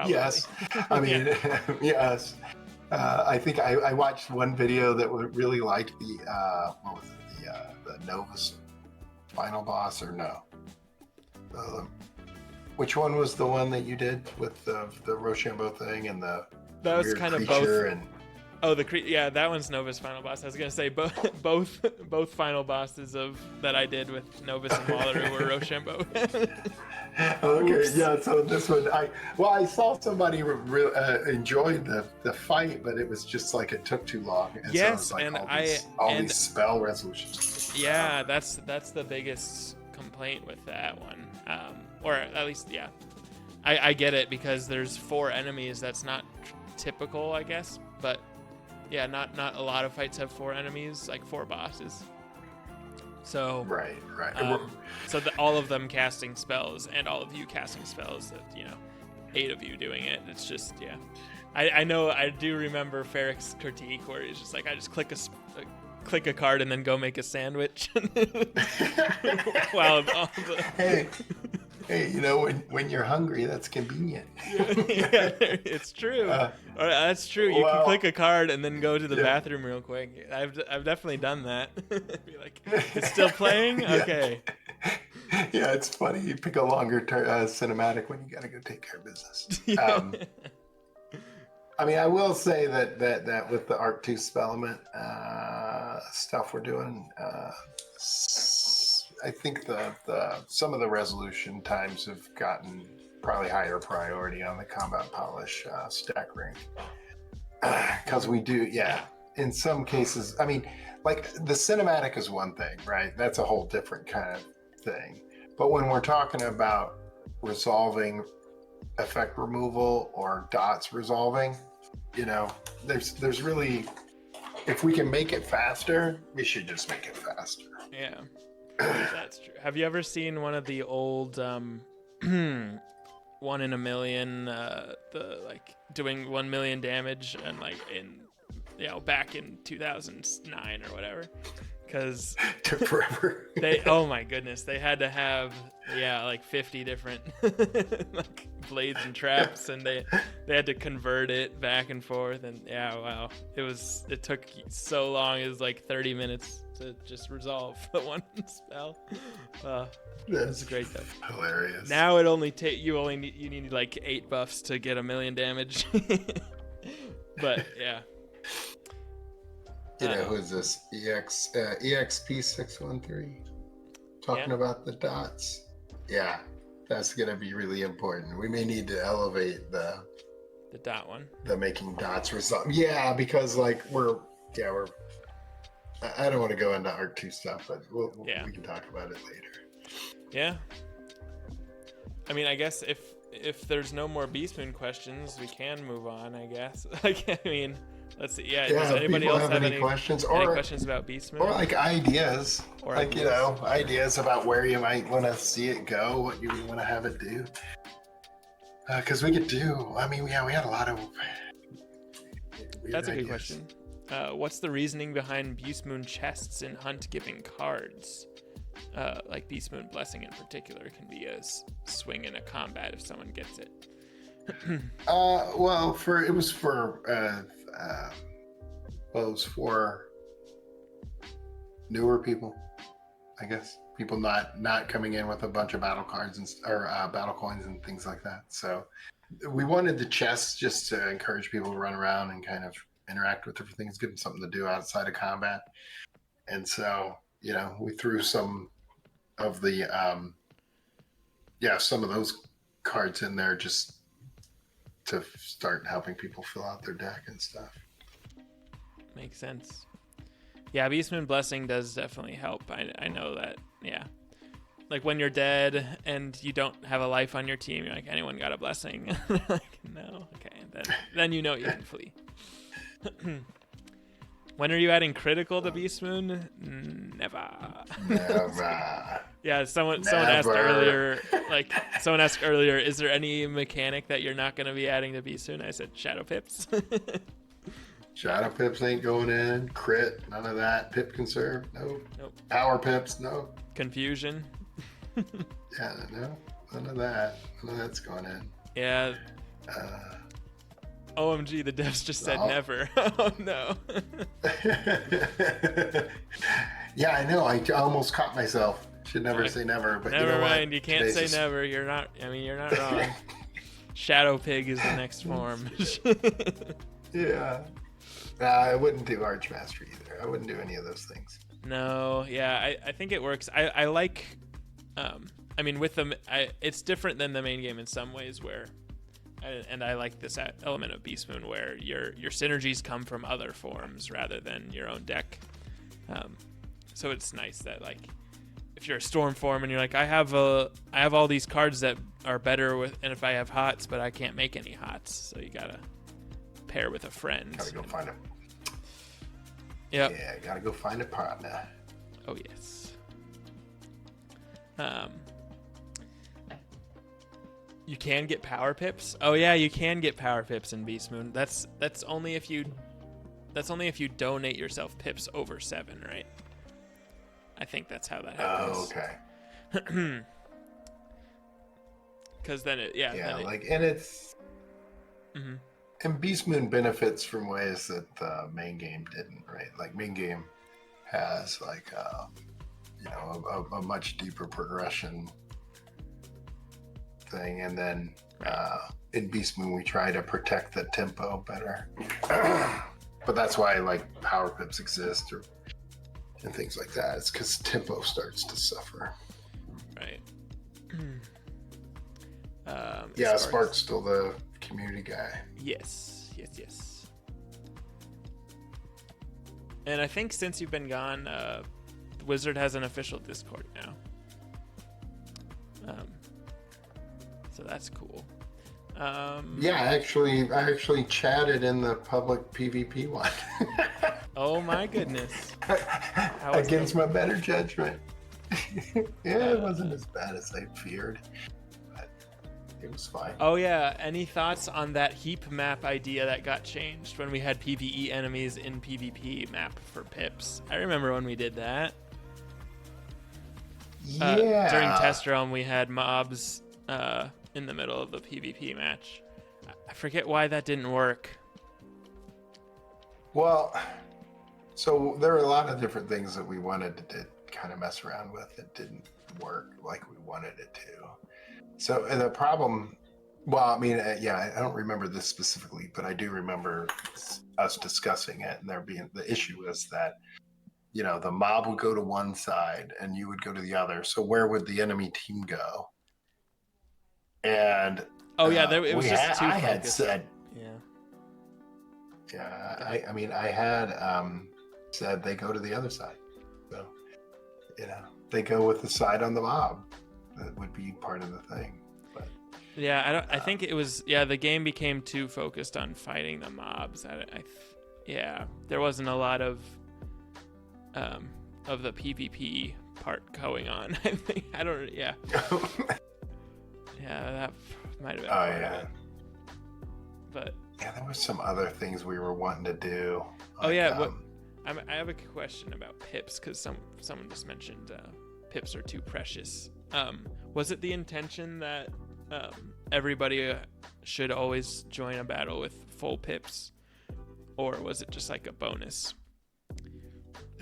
S2: Yes. I mean, yes. I think I watched one video that really liked the what was it, the Novus final boss, or no? Which one was the one that you did with the Rochambeau thing and the
S1: that was
S2: weird
S1: kind of
S2: creature
S1: both.
S2: and
S1: Oh, yeah, that one's Novus final boss. I was gonna say both final bosses that I did with Novus and Wallaroo were Rochambeau.
S2: Okay, yeah. So this one, I saw somebody enjoyed the fight, but it was just like it took too long. And
S1: Yes,
S2: so it was like
S1: and
S2: all these spell resolutions.
S1: Yeah, that's the biggest complaint with that one, or at least yeah, I get it because there's 4 enemies. That's not typical, I guess, but. Yeah, not a lot of fights have 4 enemies, like 4 bosses. So
S2: right.
S1: So all of them casting spells, and all of you casting spells. That 8 of you doing it. It's just yeah. I know. I do remember Ferrick's critique where he's just like, I just click a card and then go make a sandwich. Wow.
S2: Hey, you know, when you're hungry, that's convenient.
S1: Yeah, it's true. That's true. You can click a card and then go to the bathroom real quick. I've definitely done that. Be like, it's still playing? Okay.
S2: Yeah, it's funny. You pick a longer cinematic when you gotta go take care of business. I mean, I will say that with the Art 2 Spellment stuff we're doing, I think some of the resolution times have gotten probably higher priority on the combat polish stack rank. Because we do, in some cases, I mean, like the cinematic is one thing, right? That's a whole different kind of thing. But when we're talking about resolving effect removal or dots resolving, there's really, if we can make it faster, we should just make it faster.
S1: Yeah. That's true. Have you ever seen one of the old 1 in a million the like doing 1 million damage and like in back in 2009 or whatever? Because
S2: took forever.
S1: Oh my goodness, they had to have like 50 different like blades and traps, and they had to convert it back and forth, and wow, it took so long. It was like 30 minutes to just resolve the one spell. That's great though.
S2: Hilarious.
S1: Now it only you need like 8 buffs to get 1 million damage. But yeah.
S2: Who's this? EXP613 talking about the dots. Yeah, that's gonna be really important. We may need to elevate the
S1: dot one.
S2: The making dots resolve. Yeah, because like we're. I don't want to go into Art 2 stuff, but we can talk about it later.
S1: Yeah. I mean, I guess if there's no more Beastmoon questions, we can move on, I guess. Like, I mean, let's see. Yeah, does anybody else have any questions? Any questions about Beastmoon?
S2: Or like ideas. Or like, ideas about where you might want to see it go, what you want to have it do. Because we had a lot of...
S1: That's a good question. What's the reasoning behind Beastmoon chests in Hunt giving cards? Like Beastmoon Blessing in particular can be a swing in a combat if someone gets it.
S2: Well, it was for newer people, I guess. People not coming in with a bunch of battle cards or battle coins and things like that. So we wanted the chests just to encourage people to run around and kind of interact with different things, give them something to do outside of combat. And so, we threw some of the some of those cards in there just to start helping people fill out their deck and stuff.
S1: Makes sense. Yeah, Beastmoon Blessing does definitely help. I know that. Yeah. Like when you're dead and you don't have a life on your team, you're like, anyone got a blessing? Like, no. Okay. Then you can flee. When are you adding critical to Beastmoon? Never. Yeah, someone asked earlier, is there any mechanic that you're not going to be adding to Beastmoon? I said Shadow Pips.
S2: Shadow pips ain't going in. Crit, none of that. Pip conserve, nope. Power pips, nope.
S1: Confusion.
S2: Yeah, no, none of that. None of that's going in.
S1: Yeah. OMG, the devs just said never. Oh no.
S2: Yeah, I know. I almost caught myself. Should never say never, but
S1: never
S2: you know
S1: mind.
S2: what?
S1: You can't say never. You're not. I mean, you're not wrong. Shadow Pig is the next form.
S2: Yeah. I wouldn't do Archmaster either. I wouldn't do any of those things.
S1: No. Yeah, I think it works. I like. I mean, with them, it's different than the main game in some ways where. And I like this element of Beastmoon where your synergies come from other forms rather than your own deck. So it's nice that like if you're a storm form and you're like I have all these cards that are better with, and if I have hots but I can't make any hots, so you gotta pair with a friend.
S2: Gotta go find a.
S1: Yep.
S2: Yeah, gotta go find a partner.
S1: Oh yes. You can get power pips. Oh yeah, you can get power pips in Beastmoon. That's only if you donate yourself pips over 7, right? I think that's how that happens.
S2: Oh, okay.
S1: Because then it,
S2: and it's. Mm-hmm. And Beastmoon benefits from ways that the main game didn't, right? Like main game has like a much deeper progression thing, and then in Beastmoon we try to protect the tempo better. But that's why like power pips exist and things like that. It's because tempo starts to suffer.
S1: Right.
S2: Spark's still the community guy.
S1: Yes. And I think since you've been gone, Wizard has an official Discord now. So that's cool.
S2: I actually chatted in the public PvP one.
S1: Oh my goodness.
S2: Against my better judgment. It wasn't as bad as I feared, but it was fine.
S1: Oh yeah, any thoughts on that heap map idea that got changed when we had PvE enemies in PvP map for pips? I remember when we did that.
S2: Yeah.
S1: During Test Realm, we had mobs in the middle of the PvP match. I forget why that didn't work.
S2: Well, so there are a lot of different things that we wanted to kind of mess around with that didn't work like we wanted it to. So the problem, I don't remember this specifically, but I do remember us discussing it, and the issue is that the mob would go to one side and you would go to the other. So where would the enemy team go? And
S1: it was just too
S2: I
S1: focused.
S2: had said, I had said they go to the other side. So, they go with the side on the mob. That would be part of the thing. But
S1: I think it was the game became too focused on fighting the mobs. There wasn't a lot of the PvP part going on. That might have been part of it. But
S2: there was some other things we were wanting to do.
S1: I have a question about pips because someone just mentioned pips are too precious. Was it the intention that everybody should always join a battle with full pips, or was it just like a bonus?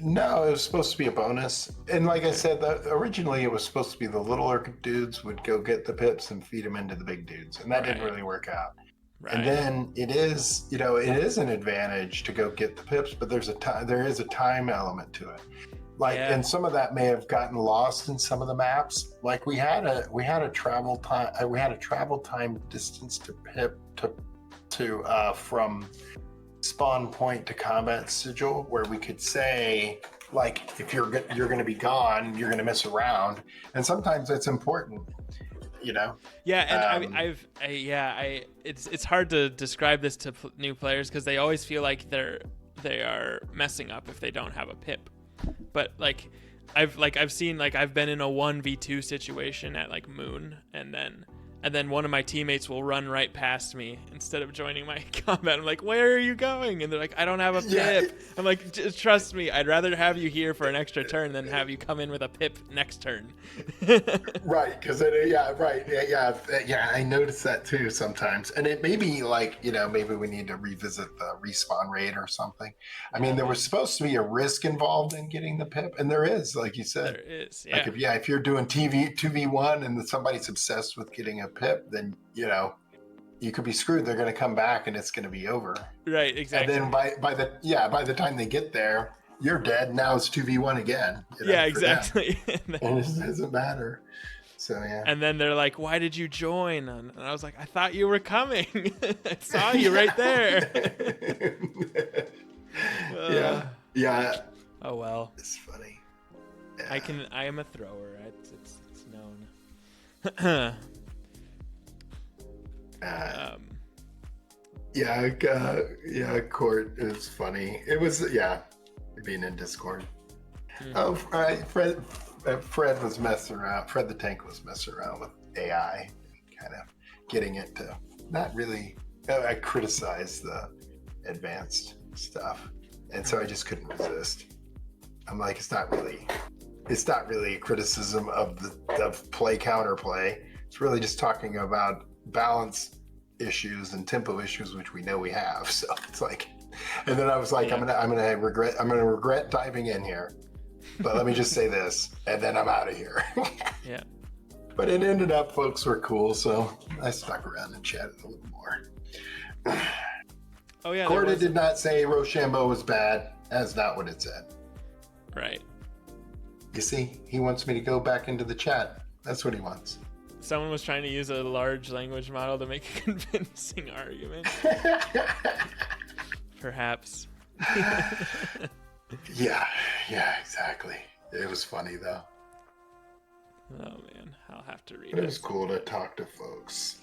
S2: No, it was supposed to be a bonus. And like I said, originally it was supposed to be the littler dudes would go get the pips and feed them into the big dudes. And that didn't really work out. Right. And then it is an advantage to go get the pips, but there is a time element to it. And some of that may have gotten lost in some of the maps. Like we had a travel time distance to pip to from spawn point to combat sigil, where we could say, like, if you're going to be gone, you're going to miss a round, and sometimes that's important,
S1: Yeah, and it's hard to describe this to new players because they always feel like they are messing up if they don't have a pip. But I've been in a 1v2 situation at like Moon, and then and then one of my teammates will run right past me instead of joining my combat. I'm like, where are you going? And they're like, I don't have a pip. I'm like, just trust me. I'd rather have you here for an extra turn than have you come in with a pip next turn.
S2: Right, because I noticed that too sometimes, and it may be like, maybe we need to revisit the respawn rate or something. I mean, there was supposed to be a risk involved in getting the pip, and there is, like you said.
S1: There is, yeah.
S2: Like if you're doing 2v1 and somebody's obsessed with getting a pip, then you could be screwed. They're going to come back and it's going to be over.
S1: Right, exactly.
S2: And then by the time they get there, you're dead. Now it's 2v1 again.
S1: Yeah, exactly.
S2: And it doesn't matter. So yeah.
S1: And then they're like, "Why did you join?" And I was like, "I thought you were coming. I saw you right there."
S2: Yeah.
S1: Oh well.
S2: It's funny.
S1: Yeah. I am a thrower. It's known.
S2: Court is funny. It was being in Discord. Mm-hmm. Oh, right. Fred was messing around. Fred the Tank was messing around with AI, kind of getting it to not really. I criticized the advanced stuff, and so I just couldn't resist. I'm like, it's not really a criticism of play counterplay. It's really just talking about balance issues and tempo issues, which we know we have. So it's like, and then I was like, I'm gonna regret diving in here, but let me just say this, and then I'm out of here.
S1: Yeah.
S2: But it ended up, folks were cool, so I stuck around and chatted a little more.
S1: Oh yeah.
S2: Corda did not say Rochambeau was bad. That's not what it said.
S1: Right.
S2: You see, he wants me to go back into the chat. That's what he wants.
S1: Someone was trying to use a large language model to make a convincing argument. Perhaps.
S2: Yeah, exactly. It was funny though.
S1: Oh man, I'll have to read
S2: it. It was cool to talk to folks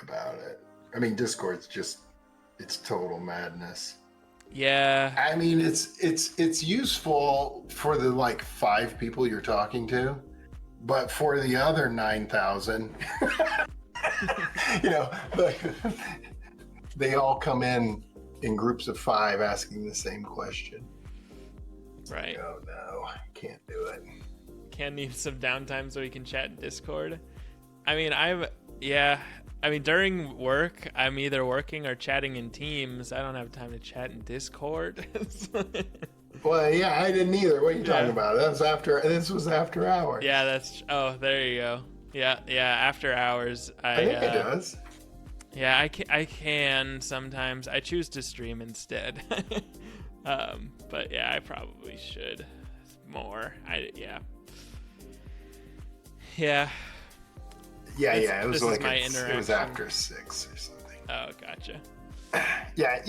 S2: about it. I mean, Discord's it's total madness.
S1: Yeah.
S2: I mean, it's useful for the 5 people you're talking to, but for the other 9,000, they all come in groups of 5 asking the same question.
S1: Right.
S2: Oh no, I can't do it.
S1: Can need some downtime so we can chat in Discord. I mean, during work, I'm either working or chatting in Teams. I don't have time to chat in Discord.
S2: Well, yeah, I didn't either. What are you talking about? This was after hours.
S1: Yeah, there you go. Yeah, after hours.
S2: I think it does.
S1: Yeah, I can sometimes. I choose to stream instead. But yeah, I probably should more. Yeah.
S2: Yeah, it was
S1: it
S2: was after 6 or something.
S1: Oh, gotcha.
S2: Yeah,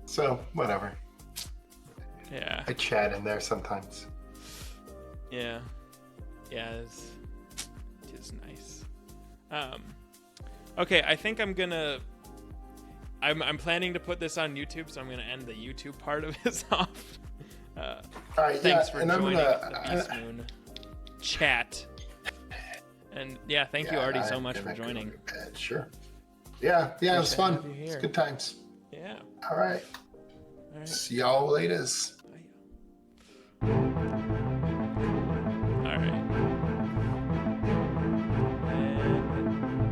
S2: so whatever.
S1: Yeah.
S2: I chat in there sometimes.
S1: Yeah, it's nice. Okay, I think I'm planning to put this on YouTube, so I'm gonna end the YouTube part of this off.
S2: All right,
S1: thanks for joining the Beastmoon chat. And thank you, Artie, so much for joining.
S2: Sure. Yeah, it was fun. It's good times.
S1: Yeah.
S2: All right. See y'all later.
S1: All right.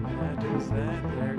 S1: And that is that. There